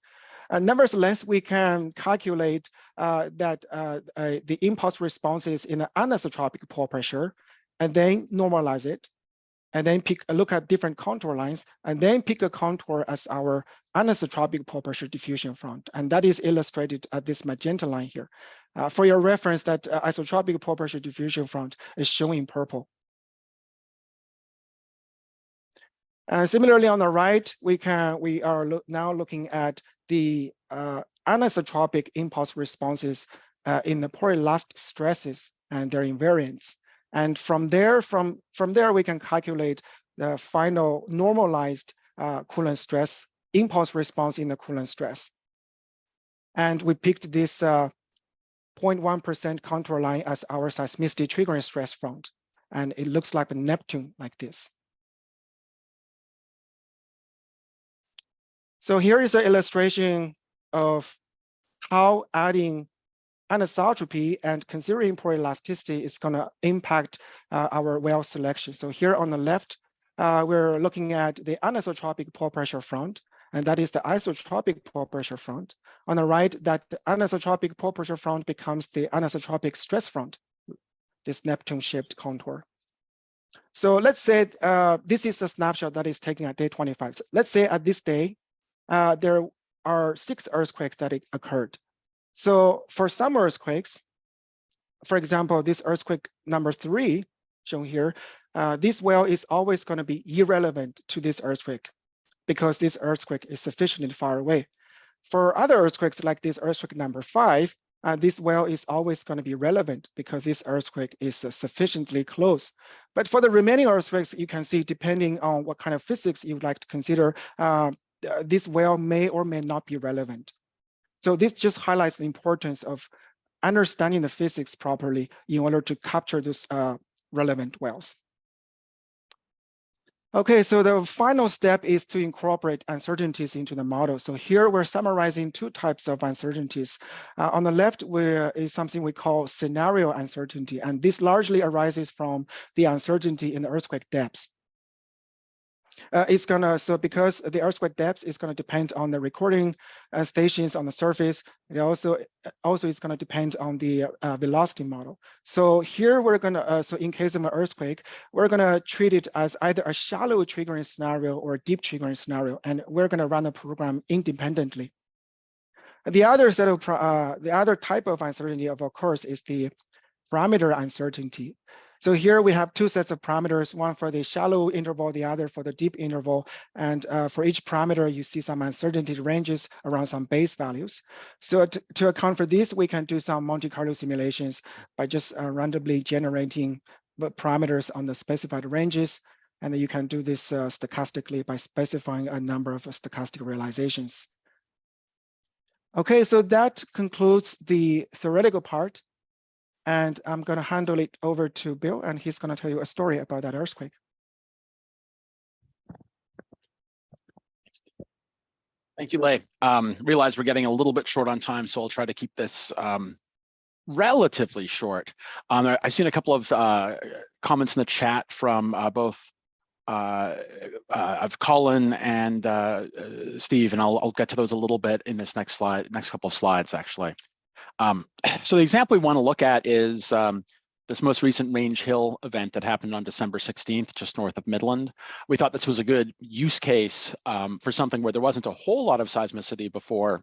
Nevertheless, we can calculate that the impulse responses in the anisotropic pore pressure, and then normalize it, and then look at different contour lines, and then pick a contour as our anisotropic pore pressure diffusion front. And that is illustrated at this magenta line here. For your reference, that isotropic pore pressure diffusion front is shown in purple. Similarly, on the right, we are now looking at the anisotropic impulse responses in the poroelastic stresses and their invariants. And from there, we can calculate the final normalized coolant stress impulse response in the coolant stress. And we picked this 0.1% contour line as our seismicity triggering stress front. And it looks like a Neptune like this. So here is an illustration of how adding anisotropy and considering poroelasticity is going to impact our well selection. So here on the left, we're looking at the anisotropic pore pressure front, and that is the isotropic pore pressure front. On the right, that anisotropic pore pressure front becomes the anisotropic stress front, this Neptune-shaped contour. So let's say this is a snapshot that is taken at day 25. So let's say at this day, there are 6 earthquakes that occurred. So for some earthquakes, for example, this earthquake number 3 shown here, this well is always going to be irrelevant to this earthquake because this earthquake is sufficiently far away. For other earthquakes like this earthquake number 5, this well is always going to be relevant because this earthquake is sufficiently close. But for the remaining earthquakes, you can see, depending on what kind of physics you would like to consider, this well may or may not be relevant. So this just highlights the importance of understanding the physics properly in order to capture those relevant wells. Okay, so the final step is to incorporate uncertainties into the model. So here we're summarizing 2 types of uncertainties. On the left is something we call scenario uncertainty, and this largely arises from the uncertainty in the earthquake depths. So because the earthquake depth is going to depend on the recording stations on the surface, it also is going to depend on the velocity model. So here we're going to, so in case of an earthquake, we're going to treat it as either a shallow triggering scenario or a deep triggering scenario, and we're going to run the program independently. The other type of uncertainty, of course, is the parameter uncertainty. So here we have 2 sets of parameters, one for the shallow interval, the other for the deep interval. And for each parameter, you see some uncertainty ranges around some base values. So to account for this, we can do some Monte Carlo simulations by just randomly generating the parameters on the specified ranges. And then you can do this stochastically by specifying a number of stochastic realizations. Okay, so that concludes the theoretical part. And I'm going to handle it over to Bill, and he's going to tell you a story about that earthquake. Thank you, Lei. Realize we're getting a little bit short on time, so I'll try to keep this relatively short. I've seen a couple of comments in the chat from both of Colin and Steve, and I'll get to those a little bit in this next couple of slides, actually. So the example we want to look at is this most recent Range Hill event that happened on December 16th, just north of Midland. We thought this was a good use case for something where there wasn't a whole lot of seismicity before,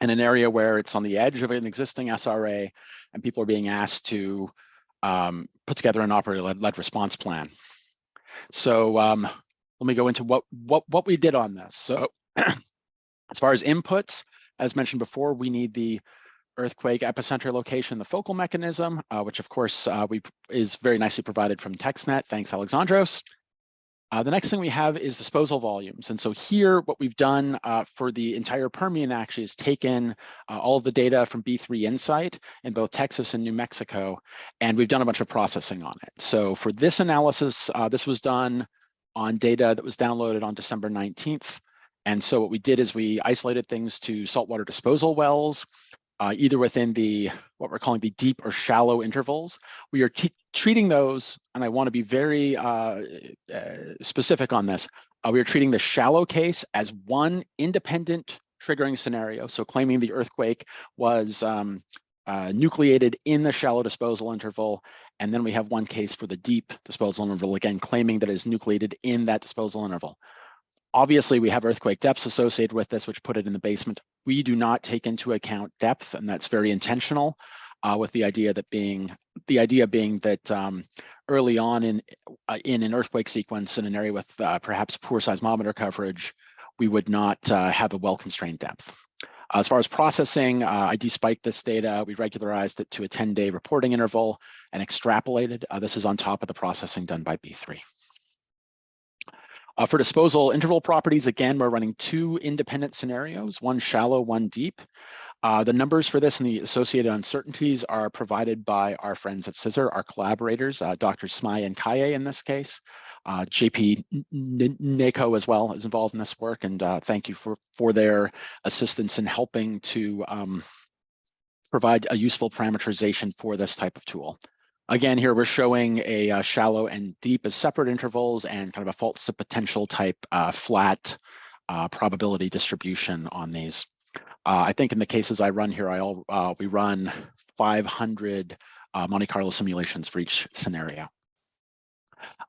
in an area where it's on the edge of an existing SRA, and people are being asked to put together an operator-led response plan. So let me go into what we did on this. So as far as inputs, as mentioned before, we need the earthquake epicenter location, the focal mechanism, which of course is very nicely provided from TextNet. Thanks, Alexandros. The next thing we have is disposal volumes. And so here, what we've done for the entire Permian actually is taken all of the data from B3 Insight in both Texas and New Mexico, and we've done a bunch of processing on it. So for this analysis, this was done on data that was downloaded on December 19th. And so what we did is we isolated things to saltwater disposal wells, either within what we're calling the deep or shallow intervals. We are treating those, and I want to be very specific on this. We are treating the shallow case as one independent triggering scenario. So claiming the earthquake was nucleated in the shallow disposal interval. And then we have one case for the deep disposal interval, again, claiming that it is nucleated in that disposal interval. Obviously, we have earthquake depths associated with this, which put it in the basement. We do not take into account depth, and that's very intentional, with the idea being that early on in an earthquake sequence in an area with perhaps poor seismometer coverage, we would not have a well-constrained depth. As far as processing, I despiked this data. We regularized it to a 10-day reporting interval and extrapolated. This is on top of the processing done by B3. For disposal interval properties, again, we're running 2 independent scenarios, one shallow, one deep. The numbers for this and the associated uncertainties are provided by our friends at CISR, our collaborators, Dr. Smai and Kaye in this case. JP Nako as well is involved in this work, and thank you for their assistance in helping to provide a useful parameterization for this type of tool. Again, here we're showing a shallow and deep as separate intervals and kind of a fault potential type flat probability distribution on these. I think in the cases I run here, we run 500 Monte Carlo simulations for each scenario.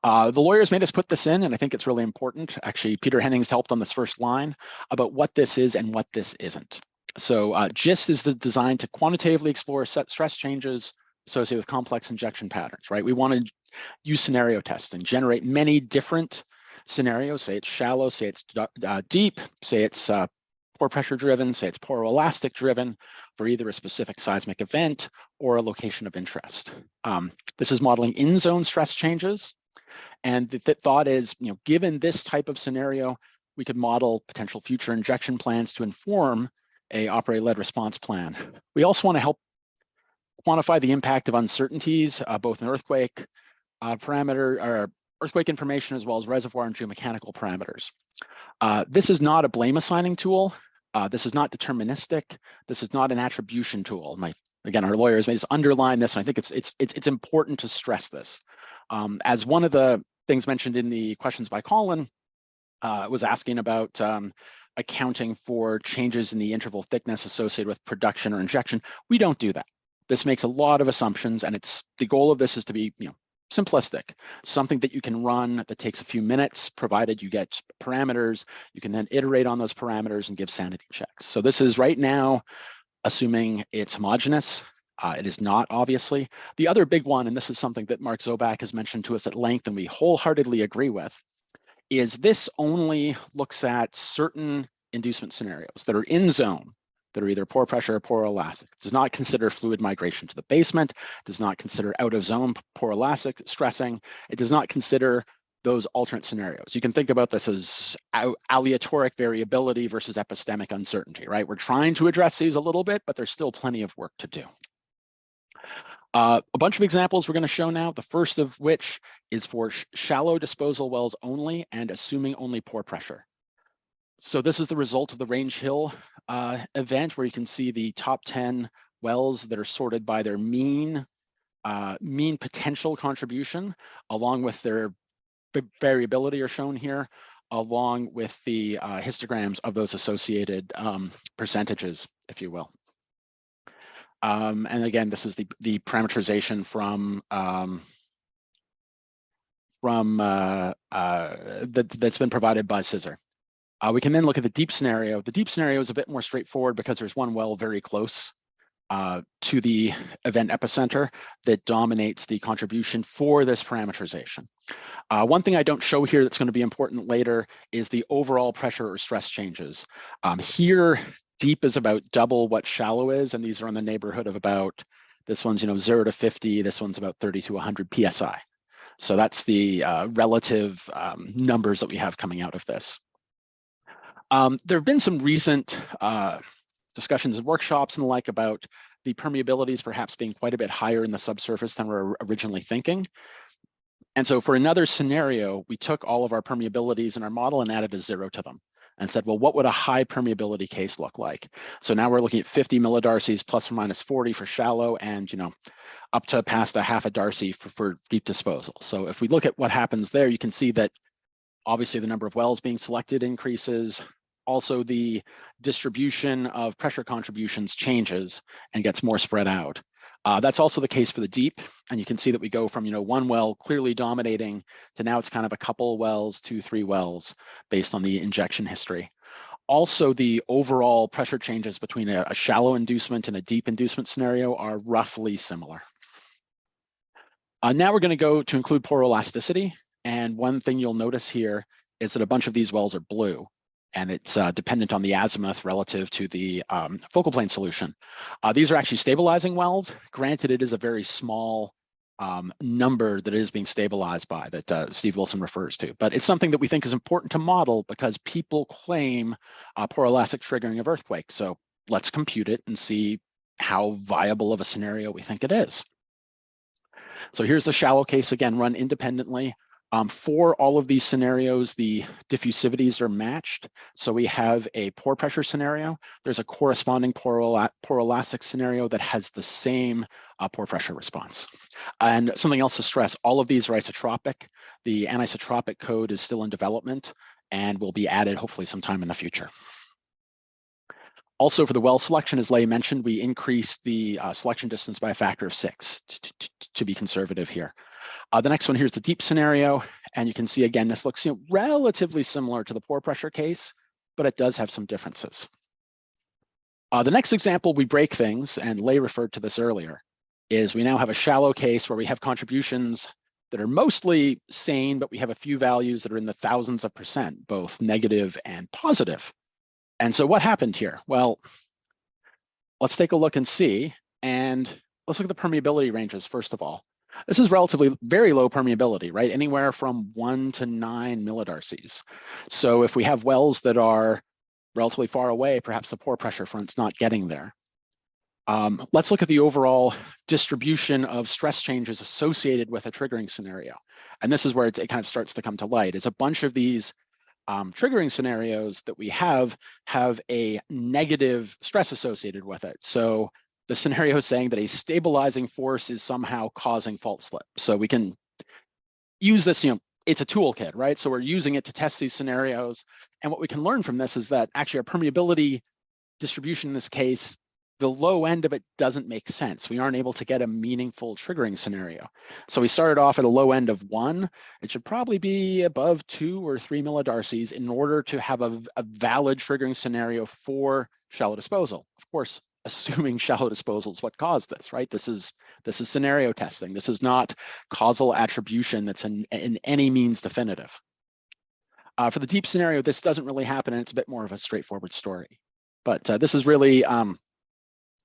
The lawyers made us put this in, and I think it's really important. Actually, Peter Hennings helped on this first line about what this is and what this isn't. So GIST is designed to quantitatively explore stress changes associated with complex injection patterns, right? We want to use scenario testing, generate many different scenarios, say it's shallow, say it's deep, say it's pore pressure driven, say it's poroelastic driven for either a specific seismic event or a location of interest. This is modeling in-zone stress changes. And the thought is, given this type of scenario, we could model potential future injection plans to inform a operator-led response plan. We also want to help quantify the impact of uncertainties, both in earthquake parameter or earthquake information, as well as reservoir and geomechanical parameters. This is not a blame assigning tool. This is not deterministic. This is not an attribution tool. Again, our lawyers may just underline this, and I think it's important to stress this. As one of the things mentioned in the questions by Colin was asking about accounting for changes in the interval thickness associated with production or injection, we don't do that. This makes a lot of assumptions, and the goal of this is to be simplistic, something that you can run that takes a few minutes, provided you get parameters. You can then iterate on those parameters and give sanity checks. So this is right now assuming it's homogeneous. It is not, obviously. The other big one, and this is something that Mark Zobak has mentioned to us at length and we wholeheartedly agree with, is this only looks at certain inducement scenarios that are in zone, that are either pore pressure or poroelastic. It does not consider fluid migration to the basement, does not consider out of zone poroelastic stressing. It does not consider those alternate scenarios. You can think about this as aleatoric variability versus epistemic uncertainty, right? We're trying to address these a little bit, but there's still plenty of work to do. A bunch of examples we're going to show now, the first of which is for shallow disposal wells only and assuming only pore pressure. So this is the result of the Range Hill event, where you can see the top 10 wells that are sorted by their mean potential contribution, along with their variability are shown here, along with the histograms of those associated percentages, if you will. And again, this is the parameterization that's been provided by Scissor. We can then look at the deep scenario. The deep scenario is a bit more straightforward because there's one well very close to the event epicenter that dominates the contribution for this parameterization. One thing I don't show here that's going to be important later is the overall pressure or stress changes. Here, deep is about double what shallow is, and these are in the neighborhood of about, this one's 0 to 50, this one's about 30 to 100 PSI. So that's the relative numbers that we have coming out of this. There have been some recent discussions and workshops and the like about the permeabilities perhaps being quite a bit higher in the subsurface than we were originally thinking. And so for another scenario, we took all of our permeabilities in our model and added a 0 to them and said, well, what would a high permeability case look like? So now we're looking at 50 millidarcies plus or minus 40 for shallow, and up to past a half a darcy for deep disposal. So if we look at what happens there, you can see that obviously the number of wells being selected increases. Also, the distribution of pressure contributions changes and gets more spread out. That's also the case for the deep, and you can see that we go from one well clearly dominating to now it's kind of a couple wells, 2-3 wells based on the injection history. Also, the overall pressure changes between a shallow inducement and a deep inducement scenario are roughly similar. Now we're going to go to include poroelasticity, and one thing you'll notice here is that a bunch of these wells are blue, and it's dependent on the azimuth relative to the focal plane solution. These are actually stabilizing wells. Granted, it is a very small number that is being stabilized by that Steve Wilson refers to, but it's something that we think is important to model because people claim poroelastic triggering of earthquake. So let's compute it and see how viable of a scenario we think it is. So here's the shallow case, again, run independently. For all of these scenarios, the diffusivities are matched. So we have a pore pressure scenario. There's a corresponding poroelastic scenario that has the same pore pressure response. And something else to stress, all of these are isotropic. The anisotropic code is still in development and will be added hopefully sometime in the future. Also, for the well selection, as Leigh mentioned, we increased the selection distance by a factor of 6 to be conservative here. The next one here is the deep scenario, and you can see again, this looks relatively similar to the pore pressure case, but it does have some differences. The next example, we break things, and Lei referred to this earlier, is we now have a shallow case where we have contributions that are mostly sane, but we have a few values that are in the thousands of %, both negative and positive. And so what happened here? Well, let's take a look and see. And let's look at the permeability ranges, first of all. This is relatively very low permeability, right? Anywhere from 1 to 9 millidarcies. So if we have wells that are relatively far away, perhaps the pore pressure front's not getting there. Let's look at the overall distribution of stress changes associated with a triggering scenario. And this is where it kind of starts to come to light, is a bunch of these triggering scenarios that we have a negative stress associated with it. So the scenario is saying that a stabilizing force is somehow causing fault slip. So we can use this, it's a toolkit, right? So we're using it to test these scenarios. And what we can learn from this is that actually our permeability distribution in this case, the low end of it doesn't make sense. We aren't able to get a meaningful triggering scenario. So we started off at a low end of 1. It should probably be above 2 or 3 millidarcies in order to have a valid triggering scenario for shallow disposal. Of course, assuming shallow disposal is what caused this, right? This is scenario testing. This is not causal attribution that's in any means definitive. For the deep scenario, this doesn't really happen, and it's a bit more of a straightforward story. But this is really kind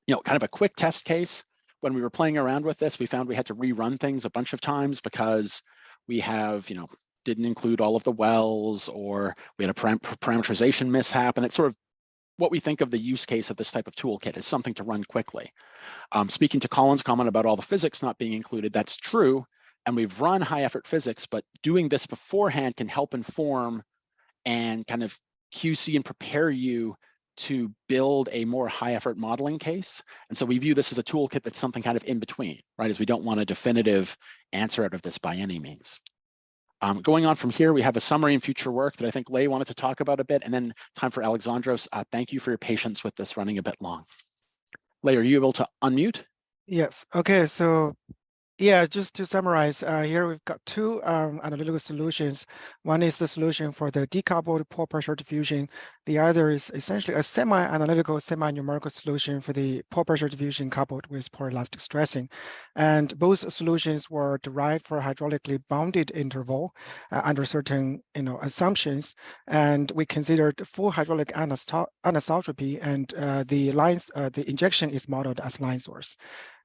of a quick test case. When we were playing around with this, we found we had to rerun things a bunch of times because we have, didn't include all of the wells, or we had a parameterization mishap. And it's sort of what we think of the use case of this type of toolkit is something to run quickly. Speaking to Colin's comment about all the physics not being included, that's true. And we've run high effort physics, but doing this beforehand can help inform and kind of QC and prepare you to build a more high effort modeling case. And so we view this as a toolkit that's something kind of in between, right? As we don't want a definitive answer out of this by any means. Going on from here, we have a summary and future work that I think Lei wanted to talk about a bit, and then time for Alexandros. Thank you for your patience with this running a bit long. Lei, are you able to unmute? Yes. Okay. So yeah, just to summarize, here we've got two analytical solutions. One is the solution for the decoupled pore pressure diffusion. The other is essentially a semi-analytical, semi-numerical solution for the pore pressure diffusion coupled with pore elastic stressing. And both solutions were derived for a hydraulically bounded interval under certain assumptions. And we considered full hydraulic anisotropy, and the injection is modeled as line source.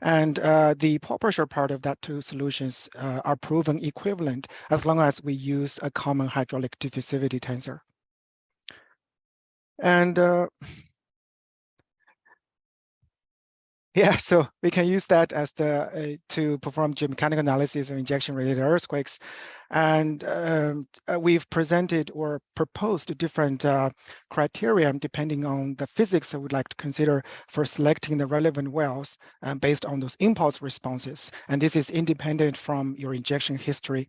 And the pore pressure part of that two solutions are proven equivalent as long as we use a common hydraulic diffusivity tensor. And yeah, so we can use that as to perform geomechanical analysis of injection-related earthquakes. And we've presented or proposed different criteria depending on the physics that we'd like to consider for selecting the relevant wells based on those impulse responses. And this is independent from your injection history.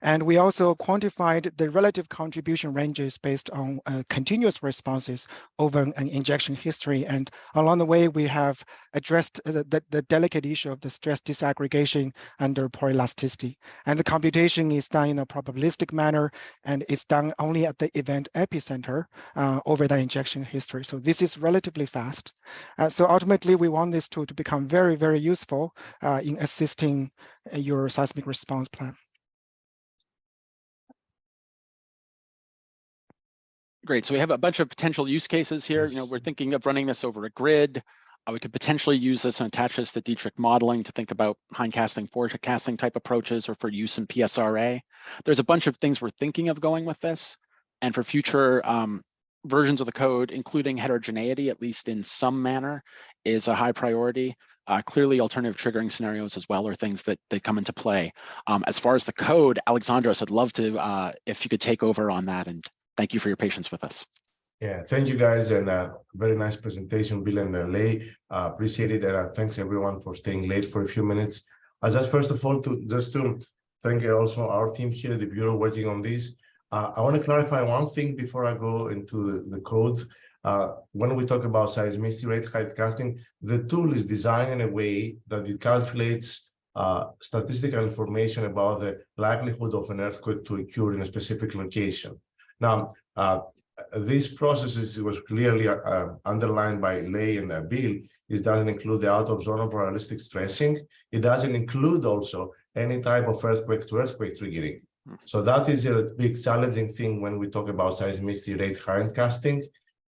And we also quantified the relative contribution ranges based on continuous responses over an injection history. And along the way, we have addressed the delicate issue of the stress disaggregation under pore elasticity. And the computation is done in a probabilistic manner, and it's done only at the event epicenter over that injection history. So this is relatively fast. So ultimately, we want this tool to become very, very useful in assisting your seismic response plan. Great. So we have a bunch of potential use cases here. We're thinking of running this over a grid. We could potentially use this and attach this to Dietrich modeling to think about hindcasting, forecasting type approaches, or for use in PSRA. There's a bunch of things we're thinking of going with this. And for future versions of the code, including heterogeneity, at least in some manner, is a high priority. Clearly, alternative triggering scenarios as well are things that come into play. As far as the code, Alexandros, I'd love to, if you could take over on that, and thank you for your patience with us. Yeah, thank you guys, and very nice presentation, Bill and Lei. Appreciate it, and thanks everyone for staying late for a few minutes. Just first of all, to thank also our team here at the Bureau working on this. I want to clarify one thing before I go into the code. When we talk about seismicity rate hindcasting, the tool is designed in a way that it calculates statistical information about the likelihood of an earthquake to occur in a specific location. Now, these processes was clearly underlined by Lei and Bill. It doesn't include the out of zone of realistic stressing. It doesn't include also any type of earthquake to earthquake triggering. So that is a big challenging thing when we talk about seismicity rate current casting.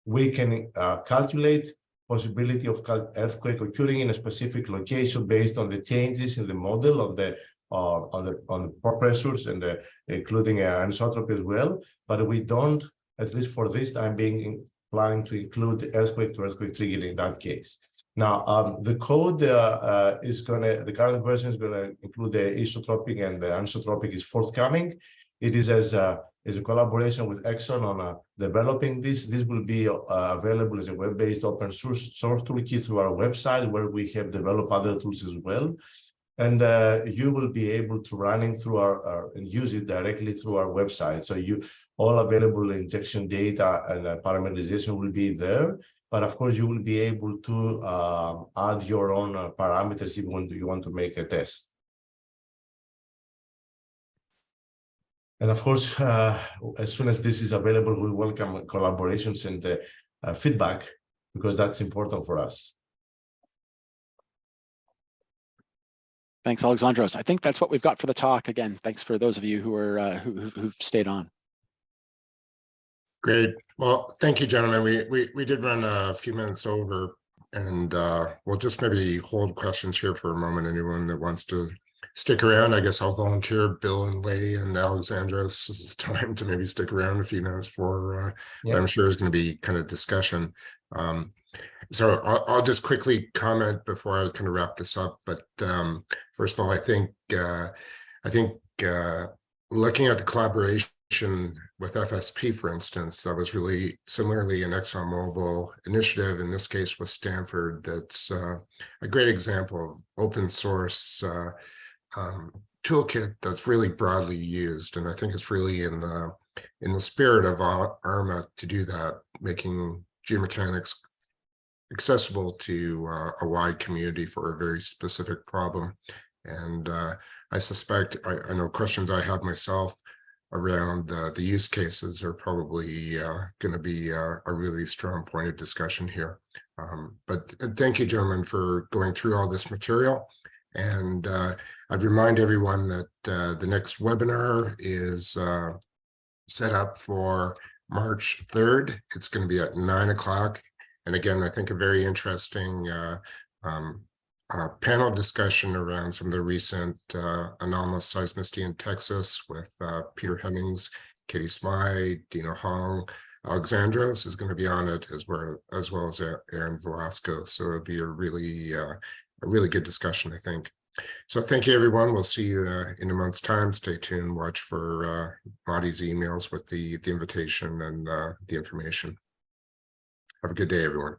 We can calculate possibility of earthquake occurring in a specific location based on the changes in the model of the on the pore pressures and including anisotropy as well. But we don't, at least for this time being, planning to include the earthquake to earthquake triggering in that case. Now, the code the current version is gonna include the isotropic, and the anisotropic is forthcoming. It is as a collaboration with Exxon on developing this. This will be available as a web-based open source toolkit through our website, where we have developed other tools as well. And you will be able to run it through our and use it directly through our website. So all available injection data and parameterization will be there. But of course, you will be able to add your own parameters if you want to make a test. And of course, as soon as this is available, we welcome collaborations and feedback, because that's important for us. Thanks, Alexandros. I think that's what we've got for the talk. Again, thanks for those of you who are who've stayed on. Great. Well, thank you, gentlemen. We did run a few minutes over, and we'll just maybe hold questions here for a moment. Anyone that wants to stick around, I guess I'll volunteer Bill and Lei and Alexandros' time to maybe stick around a few minutes for what I'm sure is going to be kind of discussion. So I'll just quickly comment before I kind of wrap this up. But first of all, I think looking at the collaboration with FSP, for instance, that was really similarly an ExxonMobil initiative, in this case with Stanford. That's a great example of open source toolkit that's really broadly used. And I think it's really in the spirit of ARMA to do that, making geomechanics accessible to a wide community for a very specific problem. And I suspect, I know questions I have myself around the use cases are probably going to be a really strong point of discussion here. But thank you, gentlemen, for going through all this material. And I'd remind everyone that the next webinar is set up for March 3rd. It's going to be at 9 o'clock. And again, I think a very interesting panel discussion around some of the recent anomalous seismicity in Texas with Peter Hemmings, Katie Smythe, Dino Hong. Alexandros is going to be on it, as well as Aaron Velasco. So it'll be a really good discussion, I think. So thank you, everyone. We'll see you in a month's time. Stay tuned. Watch for Marty's emails with the invitation and the information. Have a good day, everyone.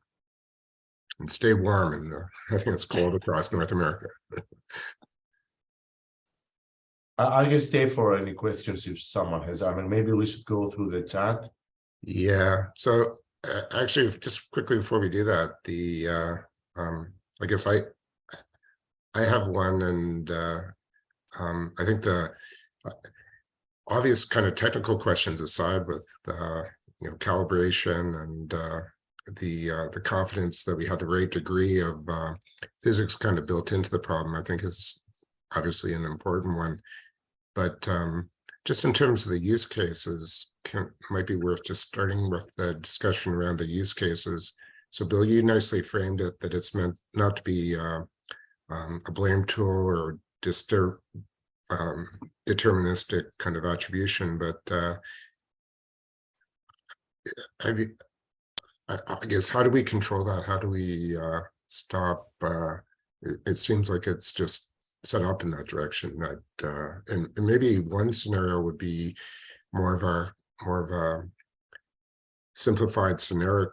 And stay warm. And I think it's cold across North America. I can stay for any questions if someone has. I mean, maybe we should go through the chat. Yeah. So actually, just quickly before we do that, I guess I have one, and I think the obvious kind of technical questions aside, with calibration and the confidence that we have the right degree of physics kind of built into the problem, I think is obviously an important one. But just in terms of the use cases, might be worth just starting with the discussion around the use cases. So Bill, you nicely framed it, that it's meant not to be a blame tool or just deterministic kind of attribution, but I guess, how do we control that? How do we stop? It seems like it's just set up in that direction. That and maybe one scenario would be more of a simplified scenario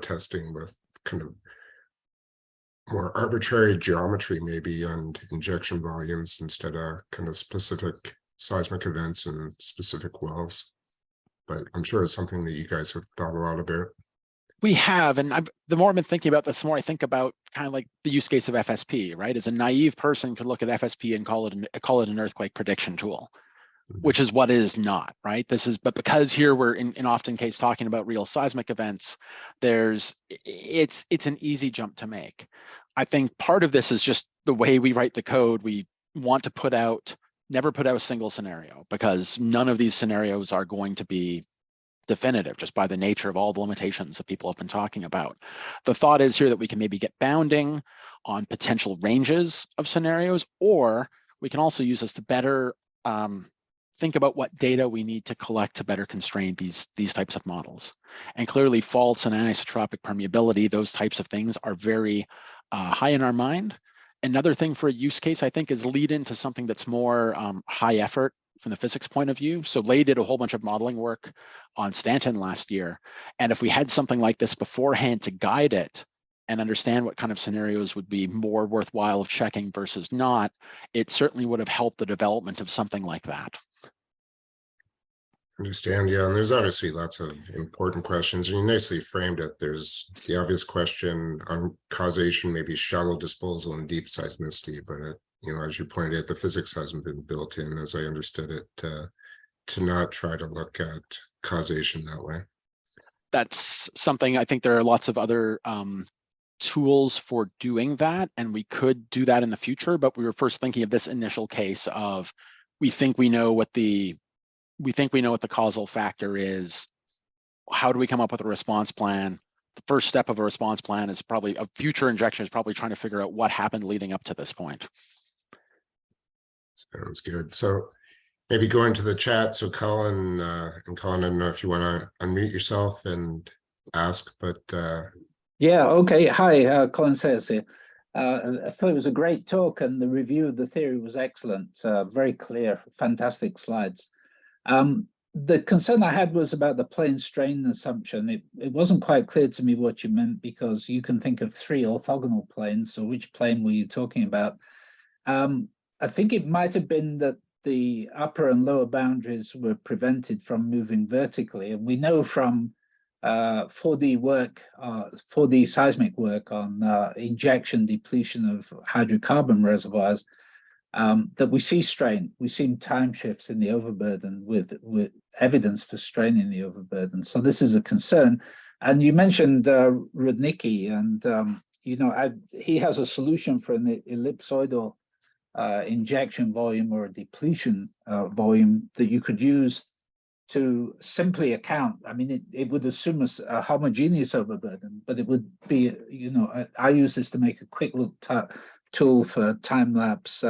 testing with kind of more arbitrary geometry, maybe, and injection volumes instead of kind of specific seismic events and specific wells. But I'm sure it's something that you guys have thought a lot about. We have, and the more I've been thinking about this, the more I think about kind of like the use case of FSP, right? As a naive person could look at FSP and call it an earthquake prediction tool, which is what it is not, right? But because here we're in often case talking about real seismic events, it's an easy jump to make. I think part of this is just the way we write the code. We want to never put out a single scenario, because none of these scenarios are going to be definitive just by the nature of all the limitations that people have been talking about. The thought is here that we can maybe get bounding on potential ranges of scenarios, or we can also use this to better think about what data we need to collect to better constrain these types of models. And clearly faults and anisotropic permeability, those types of things are very high in our mind. Another thing for a use case, I think, is lead into something that's more high effort from the physics point of view. So Lei did a whole bunch of modeling work on Stanton last year. And if we had something like this beforehand to guide it and understand what kind of scenarios would be more worthwhile of checking versus not, it certainly would have helped the development of something like that. Understand, yeah, and there's obviously lots of important questions, and you nicely framed it. There's the obvious question on causation, maybe shallow disposal and deep seismicity, but as you pointed out, the physics hasn't been built in, as I understood it, to not try to look at causation that way. That's something, I think there are lots of other tools for doing that, and we could do that in the future, but we were first thinking of this initial case of we think we know what the causal factor is. How do we come up with a response plan? The first step of a response plan is probably a future injection is probably trying to figure out what happened leading up to this point. Sounds good. So maybe going to the chat. So Colin, I don't know if you want to unmute yourself and ask, but yeah, okay. Hi, Colin Sayers here. I thought it was a great talk, and the review of the theory was excellent. Very clear, fantastic slides. The concern I had was about the plane strain assumption. It wasn't quite clear to me what you meant, because you can think of 3 orthogonal planes. So which plane were you talking about? I think it might have been that the upper and lower boundaries were prevented from moving vertically. And we know from 4D work, 4D seismic work on injection depletion of hydrocarbon reservoirs, that we see strain. We see time shifts in the overburden with evidence for strain in the overburden. So this is a concern. And you mentioned Rudnicki, and he has a solution for an ellipsoidal injection volume or a depletion volume that you could use to simply account. I mean, it would assume a homogeneous overburden, but it would be, I use this to make a quick look tool for time-lapse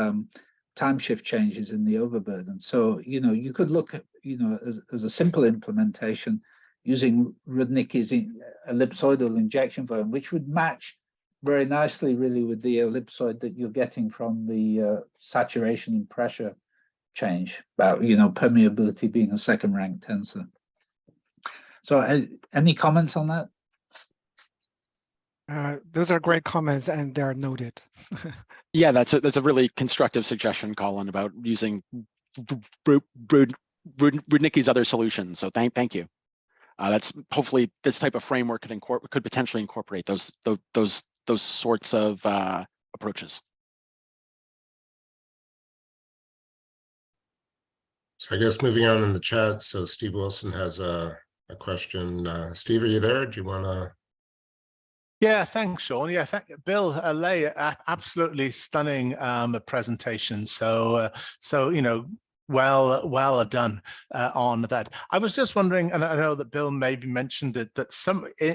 time shift changes in the overburden. So, you could look at, as a simple implementation using Rudnicki's ellipsoidal injection volume, which would match very nicely really with the ellipsoid that you're getting from the saturation and pressure change, about, permeability being a second-rank tensor. So any comments on that? Those are great comments, and they're noted. Yeah, that's a really constructive suggestion, Colin, about using Rudnicki's other solutions. So thank you. That's hopefully this type of framework could potentially incorporate those sorts of approaches. So I guess moving on in the chat. So Steve Wilson has a question. Steve, are you there? Do you want to? Yeah, thanks, Sean. Yeah, Bill, Lei, absolutely stunning presentation. So well done on that. I was just wondering, and I know that Bill maybe mentioned it, that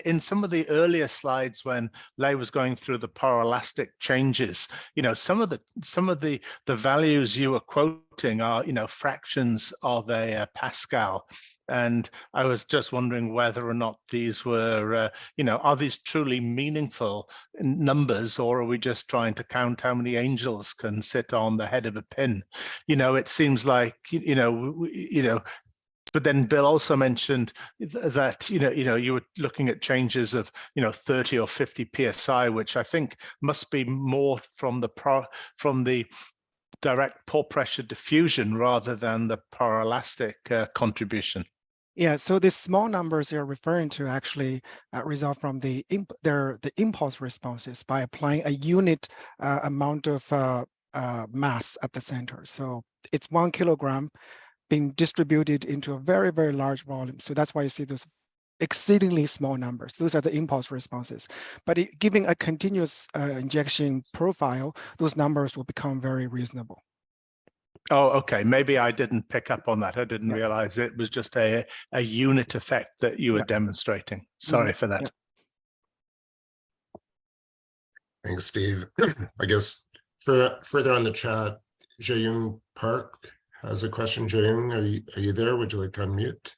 in some of the earlier slides when Lei was going through the poroelastic changes, some of the values you were quoting are fractions of a Pascal. And I was just wondering whether or not these were, are these truly meaningful numbers, or are we just trying to count how many angels can sit on the head of a pin? It seems like, but then Bill also mentioned that, you were looking at changes of, 30 or 50 PSI, which I think must be more from the direct pore pressure diffusion rather than the poroelastic contribution. Yeah, so the small numbers you're referring to actually result from the impulse responses by applying a unit amount of mass at the center. So it's 1 kilogram being distributed into a very, very large volume. So that's why you see those exceedingly small numbers. Those are the impulse responses. But giving a continuous injection profile, those numbers will become very reasonable. Oh, okay. Maybe I didn't pick up on that. I didn't realize it was just a unit effect that you were demonstrating. Sorry for that. Thanks, Steve. I guess further on the chat, Jaeyoung Park has a question. Jaeyoung, are you there? Would you like to unmute?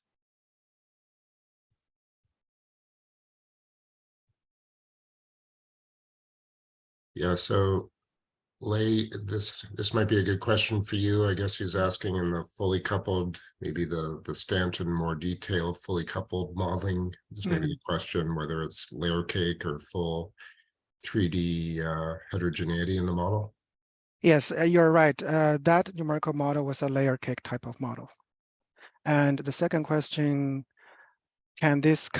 Yeah, so Lei, this might be a good question for you. I guess he's asking in the fully coupled, maybe the Stanton more detailed fully coupled modeling. This may be the question whether it's layer cake or full 3D heterogeneity in the model. Yes, you're right. That numerical model was a layer cake type of model. And the second question, can this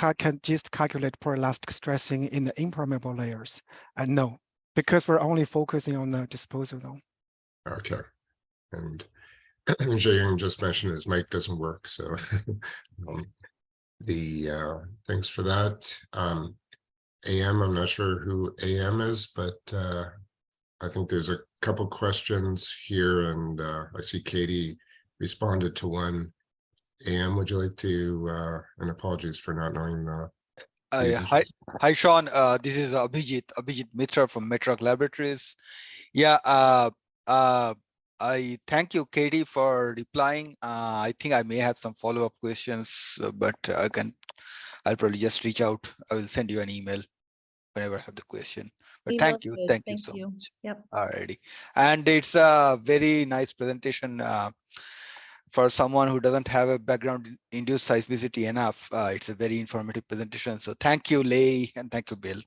just calculate poroelastic stressing in the impermeable layers? No, because we're only focusing on the disposal zone. Okay. And Jaeyoung just mentioned his mic doesn't work, so thanks for that. AM, I'm not sure who AM is, but I think there's a couple questions here, and I see Katie responded to one. AM, would you like to, and apologies for not knowing the hi Sean, this is Abhijit Mitra from Metroc Laboratories. I thank you, Katie, for replying. I think I may have some follow-up questions, but I'll probably just reach out. I will send you an email whenever I have the question. But thank you so much. Yep. Alrighty. And it's a very nice presentation for someone who doesn't have a background in induced seismicity enough. It's a very informative presentation. So thank you, Lei, and thank you, Bill.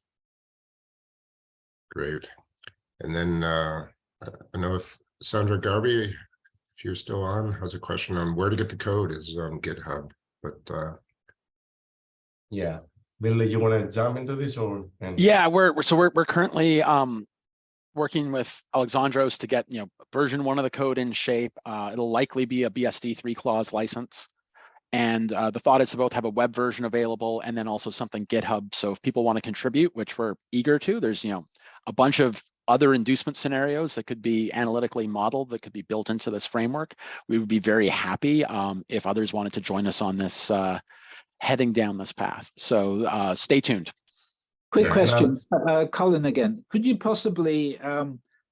Great. And then I know if Sandra Garvey, if you're still on, has a question on where to get the code is on GitHub. But yeah, Bill, you want to jump into this or? Yeah, we're currently working with Alexandros to get version 1 of the code in shape. It'll likely be a BSD 3-clause license, and the thought is to both have a web version available and then also something GitHub. So if people want to contribute, which we're eager to, there's a bunch of other inducement scenarios that could be analytically modeled that could be built into this framework. We would be very happy if others wanted to join us on this heading down this path. So stay tuned. Quick question, Colin again. Could you possibly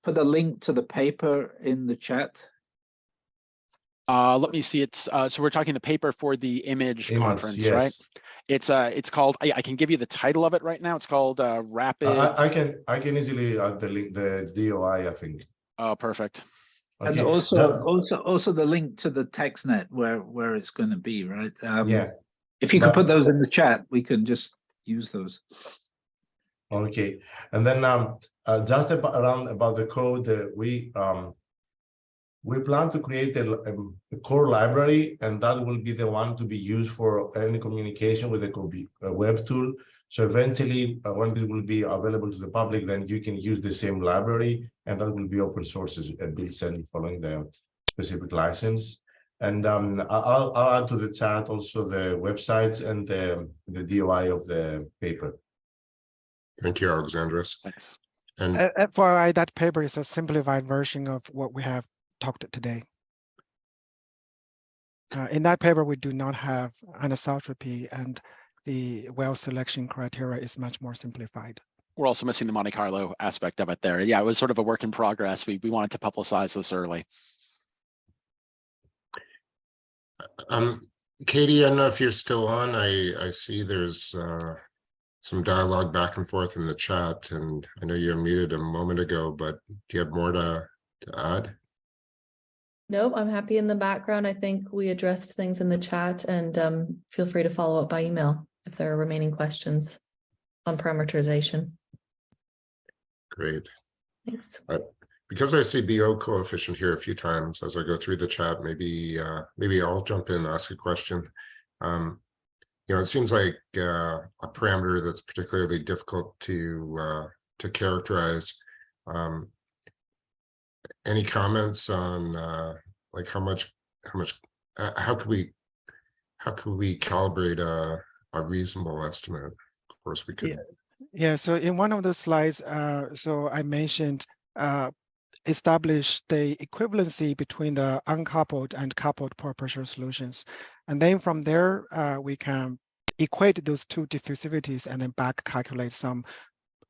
put a link to the paper in the chat? Let me see. It's so we're talking the paper for the image conference, yes. right? It's called. I can give you the title of it right now. It's called Rapid. I can easily add the link, the DOI, I think. Oh, perfect. Okay. And also the link to the TextNet where it's going to be, right? Yeah. If you could put those in the chat, we can just use those. Okay, and then just about the code, we plan to create a core library, and that will be the one to be used for any communication with a web tool. So eventually, when it will be available to the public, then you can use the same library, and that will be open source, as Bill said, following the specific license. And I'll add to the chat also the websites and the DOI of the paper. Thank you, Alexandros. Thanks. And FYI, that paper is a simplified version of what we have talked today. In that paper, we do not have anisotropy, and the well selection criteria is much more simplified. We're also missing the Monte Carlo aspect of it there. Yeah, it was sort of a work in progress. We wanted to publicize this early. Katie, I don't know if you're still on. I see there's some dialogue back and forth in the chat, and I know you unmuted a moment ago, but do you have more to add? Nope, I'm happy in the background. I think we addressed things in the chat, and feel free to follow up by email if there are remaining questions on parameterization. Great. Thanks. Because I see BO coefficient here a few times as I go through the chat, maybe I'll jump in and ask a question. It seems like a parameter that's particularly difficult to characterize. Any comments on like how much how could we calibrate a reasonable estimate? Of course, we could. Yeah, so in one of the slides, so I mentioned establish the equivalency between the uncoupled and coupled pore pressure solutions. And then from there, we can equate those two diffusivities and then back calculate some,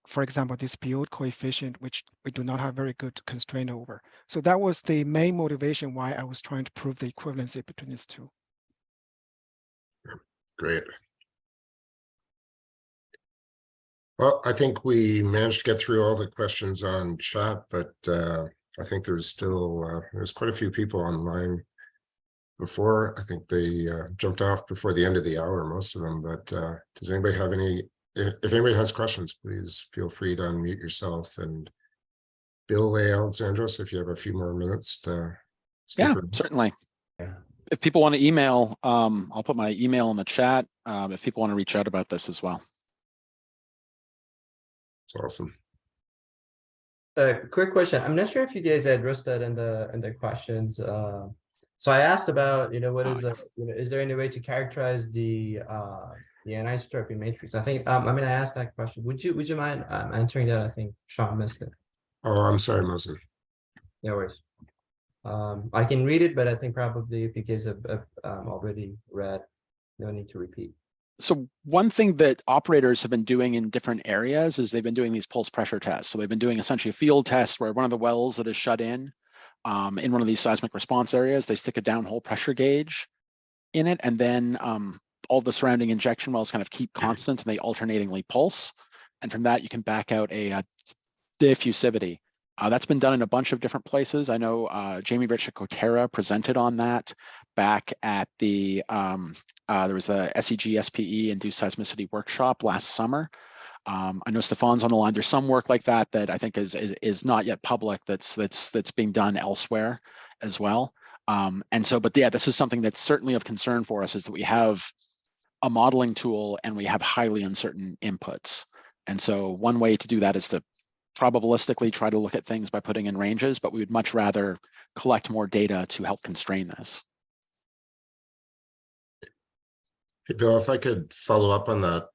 for example, this Biot coefficient, which we do not have very good constraint over. So that was the main motivation why I was trying to prove the equivalency between these two. Great. Well, I think we managed to get through all the questions on chat, but I think there's still there's quite a few people online before. I think they jumped off before the end of the hour, most of them. But does anybody have any? If anybody has questions, please feel free to unmute yourself. And Bill, Alexandros, if you have a few more minutes to. Yeah, certainly. Yeah. If people want to email, I'll put my email in the chat. If people want to reach out about this as well. It's awesome. Quick question. I'm not sure if you guys addressed that in the questions. So I asked about, what is the, is there any way to characterize the anisotropy matrix? I think I'm going to ask that question. Would you mind answering that? I think Sean missed it. Oh, I'm sorry, Mosley. No worries. I can read it, but I think probably if you guys have already read, no need to repeat. So one thing that operators have been doing in different areas is they've been doing these pulse pressure tests. So they've been doing essentially a field test where one of the wells that is shut in one of these seismic response areas, they stick a downhole pressure gauge in it, and then all the surrounding injection wells kind of keep constant and they alternatingly pulse. And from that, you can back out a diffusivity. That's been done in a bunch of different places. I know Jamie Rich at Coterra presented on that back at the, there was the SEG SPE Induced Seismicity Workshop last summer. I know Stefan's on the line. There's some work like that that I think is not yet public that's being done elsewhere as well. And so, but yeah, this is something that's certainly of concern for us, is that we have a modeling tool and we have highly uncertain inputs. And so one way to do that is to probabilistically try to look at things by putting in ranges, but we would much rather collect more data to help constrain this. Hey, Bill, if I could follow up on that.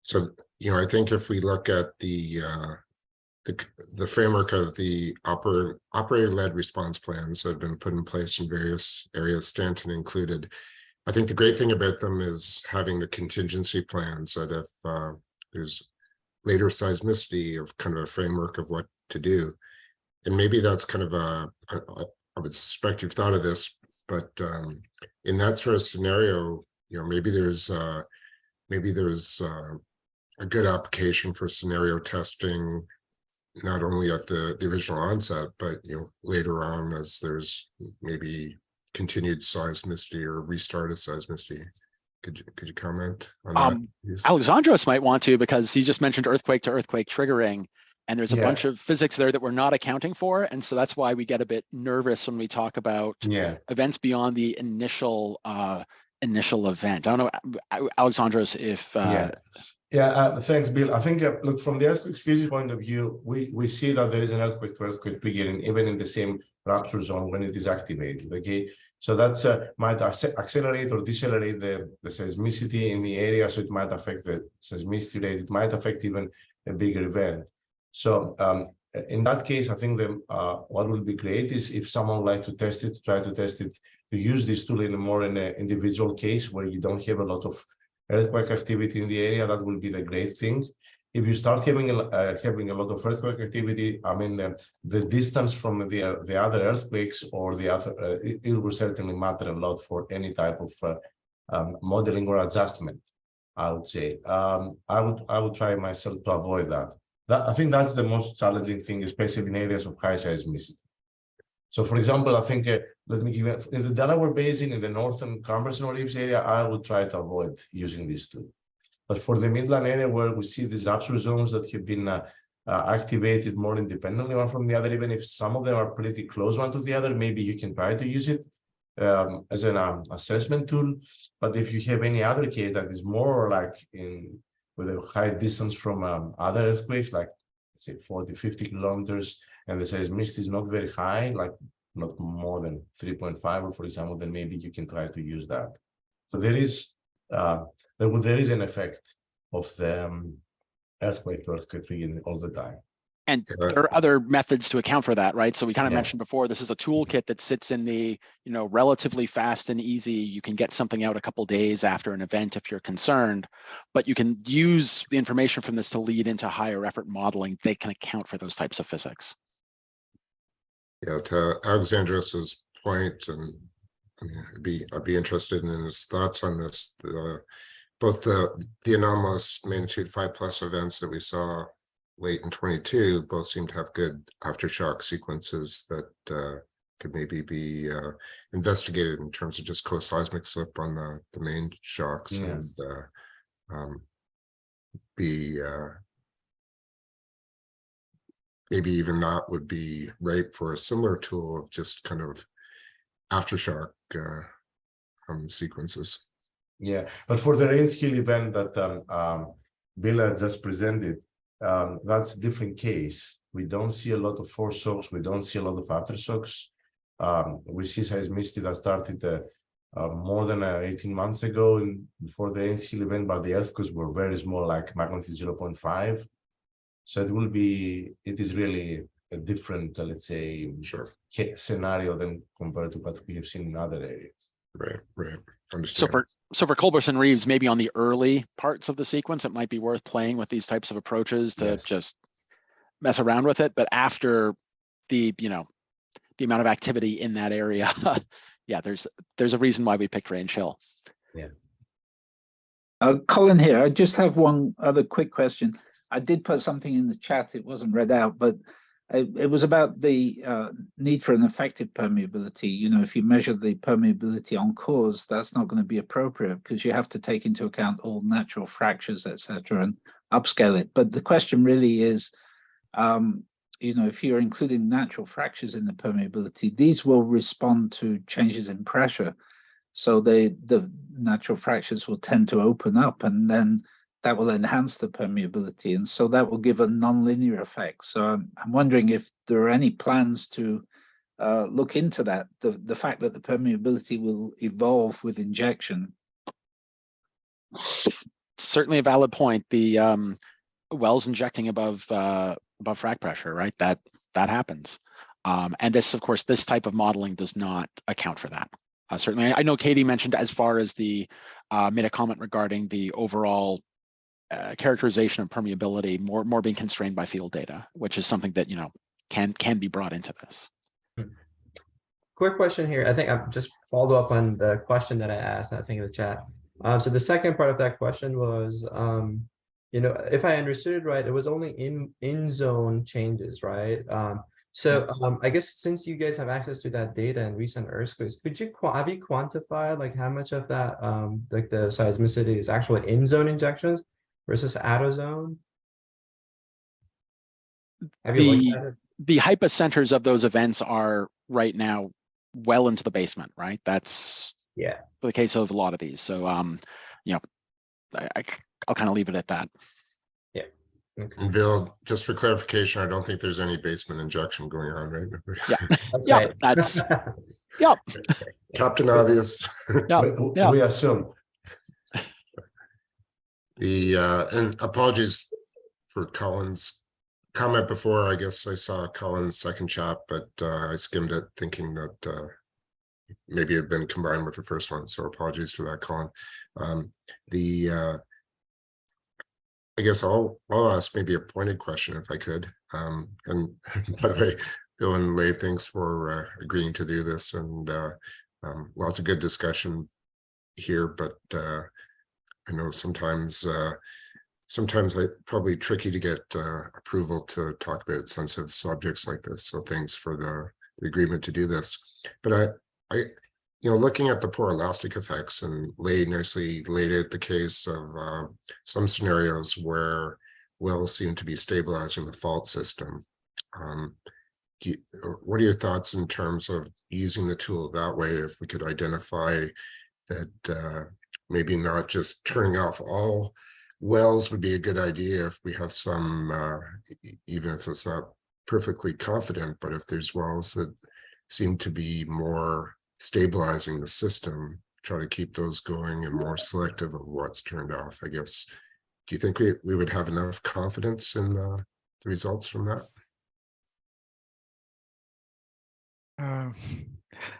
So, I think if we look at the framework of the operator-led response plans that have been put in place in various areas, Stanton included, I think the great thing about them is having the contingency plans that if there's later seismicity, of kind of a framework of what to do. And maybe that's kind of I would suspect you've thought of this, but in that sort of scenario, maybe there's a good application for scenario testing, not only at the original onset, but later on as there's maybe continued seismicity or restarted seismicity. Could you comment on that? Yes. Alexandros might want to, because he just mentioned earthquake to earthquake triggering, and there's a bunch of physics there that we're not accounting for, and so that's why we get a bit nervous when we talk about events beyond the initial event. I don't know, Alexandros, if thanks, Bill. I think look, from the earthquake physics point of view, we see that there is an earthquake to earthquake triggering even in the same rupture zone when it is activated. Okay, so that's might accelerate or decelerate the seismicity in the area, so it might affect the seismicity rate. It might affect even a bigger event. So in that case, I think what will be great is if someone would like to test it, try to test it, to use this tool in an individual case where you don't have a lot of earthquake activity in the area. That will be the great thing. If you start having a lot of earthquake activity, I mean, the distance from the other earthquakes or the other, it will certainly matter a lot for any type of modeling or adjustment, I would say. I would try myself to avoid that. I think that's the most challenging thing, especially in areas of high seismicity. So, for example, I think, let me give you, in the Delaware Basin, in the northern Conversion Reefs area, I would try to avoid using this tool. But for the Midland area, where we see these rupture zones that have been activated more independently one from the other, even if some of them are pretty close one to the other, maybe you can try to use it as an assessment tool. But if you have any other case that is more like with a high distance from other earthquakes, like say 40, 50 kilometers, and the seismicity is not very high, like not more than 3.5, or for example, then maybe you can try to use that. So there is there is an effect of the earthquake to earthquake region all the time. And there are other methods to account for that, right? So we kind of Yeah. mentioned before, this is a toolkit that sits in the, relatively fast and easy. You can get something out a couple days after an event if you're concerned, but you can use the information from this to lead into higher effort modeling. They can account for those types of physics. Yeah, to Alexandros's point, and I mean, I'd be interested in his thoughts on this. Both the anomalous magnitude 5+ events that we saw late in 22 both seem to have good aftershock sequences that could maybe be investigated in terms of just co-seismic slip on the main shocks. Yes. And maybe even that would be right for a similar tool of just kind of aftershock sequences. Yeah, but for the range hill event that Bill just presented, that's a different case. We don't see a lot of foreshocks. We don't see a lot of aftershocks. We see seismicity that started more than 18 months ago, and before the range hill event, but the earthquakes were very small, like magnitude 0.5. So it is really a different, let's say, Sure. scenario than compared to what we have seen in other areas. Right. Understand. So for Culberson Reeves, maybe on the early parts of the sequence, it might be worth playing with these types of approaches to just mess around with it. But after the amount of activity in that area, yeah, there's a reason why we picked Range Hill. Yeah. Colin here. I just have one other quick question. I did put something in the chat. It wasn't read out, but it was about the need for an effective permeability. If you measure the permeability on cores, that's not going to be appropriate because you have to take into account all natural fractures, etc., and upscale it. But the question really is, if you're including natural fractures in the permeability, these will respond to changes in pressure. So the natural fractures will tend to open up, and then that will enhance the permeability, and so that will give a nonlinear effect. So I'm wondering if there are any plans to look into that, the fact that the permeability will evolve with injection. Certainly a valid point. The wells injecting above frac pressure, right? That happens, and this, of course, this type of modeling does not account for that. Certainly, I know Katie mentioned, as far as made a comment regarding the overall characterization of permeability more being constrained by field data, which is something that can be brought into this. Quick question here. I think I'll just follow up on the question that I asked, I think, in the chat. So the second part of that question was, if I understood it right, it was only in zone changes, right? I guess since you guys have access to that data and recent earthquakes, have you quantified like how much of that like the seismicity is actually in zone injections versus out of zone? Have you looked at it? The hypocenters of those events are right now well into the basement, right? That's for the case of a lot of these. So I'll kind of leave it at that. Yeah. Okay. And Bill, just for clarification, I don't think there's any basement injection going on, right? Yeah. That's yeah, right. that's yep. Captain Obvious. We assume. And apologies for Colin's comment before. I guess I saw Colin's second chat, but I skimmed it thinking that maybe it had been combined with the first one. So apologies for that, Colin. I guess I'll ask maybe a pointed question if I could. And by the way, Bill and Lei, thanks for agreeing to do this, and lots of good discussion here. But I know sometimes probably tricky to get approval to talk about sensitive subjects like this. So thanks for the agreement to do this. But I looking at the poor elastic effects, and Lei nicely laid out the case of some scenarios where wells seem to be stabilizing the fault system. What are your thoughts in terms of using the tool that way? If we could identify that maybe not just turning off all wells would be a good idea if we have some, even if it's not perfectly confident, but if there's wells that seem to be more stabilizing the system, try to keep those going and more selective of what's turned off, I guess. Do you think we would have enough confidence in the results from that?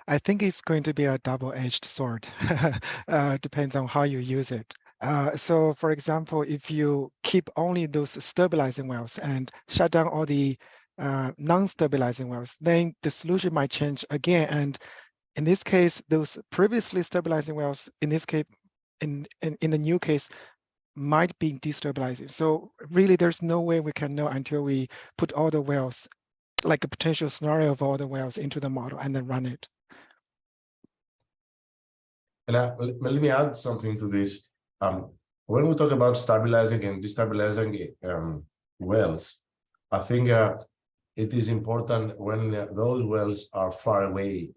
I think it's going to be a double-edged sword. Depends on how you use it. So for example, if you keep only those stabilizing wells and shut down all the non-stabilizing wells, then the solution might change again. And in this case, those previously stabilizing wells, in this case, in the new case, might be destabilizing. So really, there's no way we can know until we put all the wells, like a potential scenario of all the wells, into the model and then run it. And let me add something to this. When we talk about stabilizing and destabilizing wells, I think it is important when those wells are far away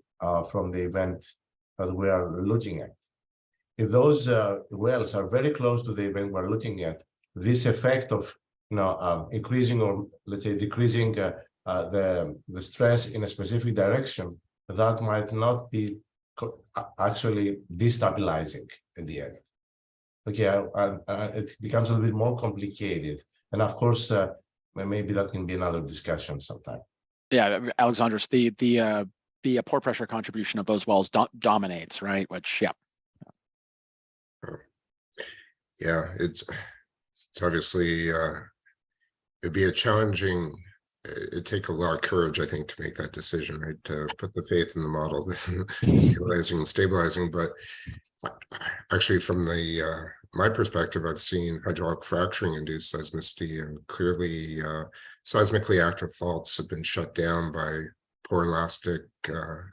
from the event that we are looking at. If those wells are very close to the event we're looking at, this effect of increasing or let's say decreasing the stress in a specific direction, that might not be actually destabilizing at the end. Okay, it becomes a little bit more complicated, and of course, maybe that can be another discussion sometime. Yeah, Alexandros, the pore pressure contribution of those wells dominates, right? Which, yeah. Yeah, it's obviously it'd be a challenging. It'd take a lot of courage, I think, to make that decision, right? To put the faith in the model, stabilizing and stabilizing. But actually, from the my perspective, I've seen hydraulic fracturing induce seismicity, and clearly seismically active faults have been shut down by pore elastic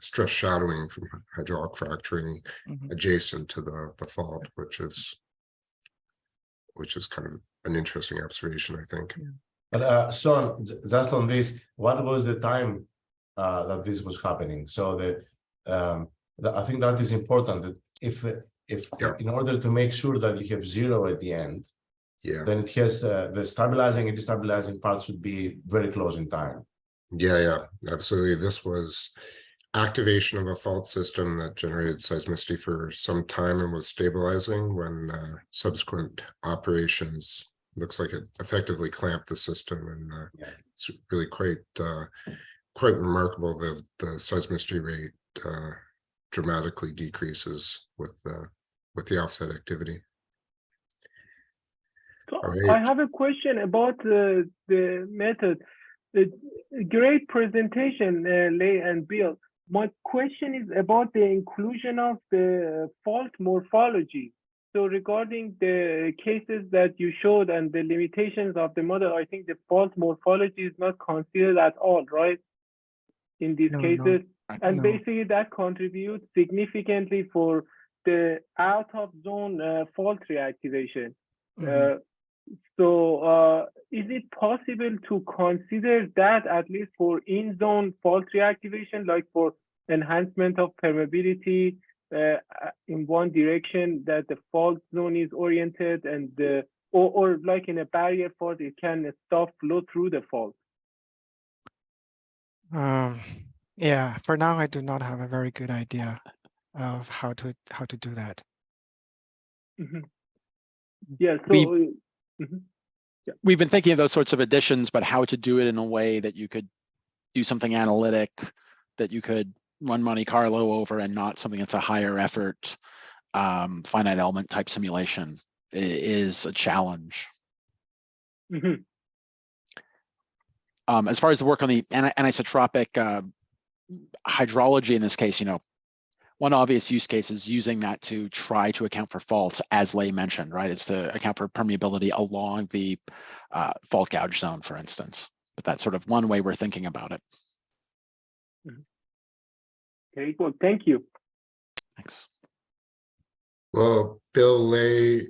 stress shadowing from hydraulic fracturing adjacent to the fault, which is kind of an interesting observation, I think. Yeah. But Sean, just on this, what was the time that this was happening? So that I think that is important. That if in order to make sure that you have zero at the end, then it has the stabilizing and destabilizing parts should be very close in time. Yeah, absolutely. This was activation of a fault system that generated seismicity for some time and was stabilizing when subsequent operations looks like it effectively clamped the system, and it's really quite remarkable that the seismicity rate dramatically decreases with the offset activity. So right. I have a question about the method. Great presentation, Lei and Bill. My question is about the inclusion of the fault morphology. So regarding the cases that you showed and the limitations of the model, I think the fault morphology is not considered at all, right? In these cases. And basically that contributes significantly for the out of zone fault reactivation. So is it possible to consider that at least for in-zone fault reactivation, like for enhancement of permeability in one direction that the fault zone is oriented, and or like in a barrier fault, it can stop flow through the fault? Yeah, for now, I do not have a very good idea of how to do that. Yeah, so we've been thinking of those sorts of additions, but how to do it in a way that you could do something analytic, that you could run Monte Carlo over, and not something that's a higher effort finite element type simulation is a challenge. As far as the work on the anisotropic hydrology in this case, one obvious use case is using that to try to account for faults, as Lei mentioned, right? It's to account for permeability along the fault gouge zone, for instance. But that's sort of one way we're thinking about it. Okay, good. Thank you. Thanks. Well, Bill, Lei,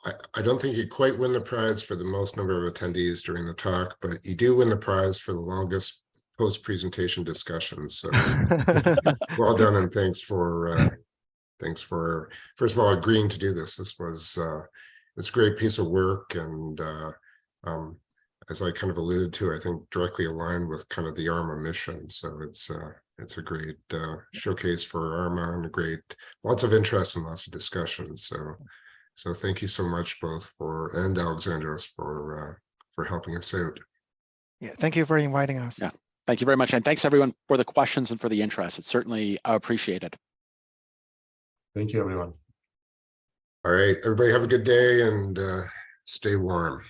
I don't think you quite win the prize for the most number of attendees during the talk, but you do win the prize for the longest post-presentation discussion. So well done, and thanks for first of all agreeing to do this. This was it's a great piece of work, and as I kind of alluded to, I think directly aligned with kind of the ARMA mission. So it's it's a great showcase for ARMA and a great, lots of interest and lots of discussion. So thank you so much both and Alexandros for helping us out. Yeah, thank you for inviting us. Yeah, thank you very much. And thanks everyone for the questions and for the interest. It's certainly appreciated. Thank you, everyone. All right, everybody have a good day and stay warm.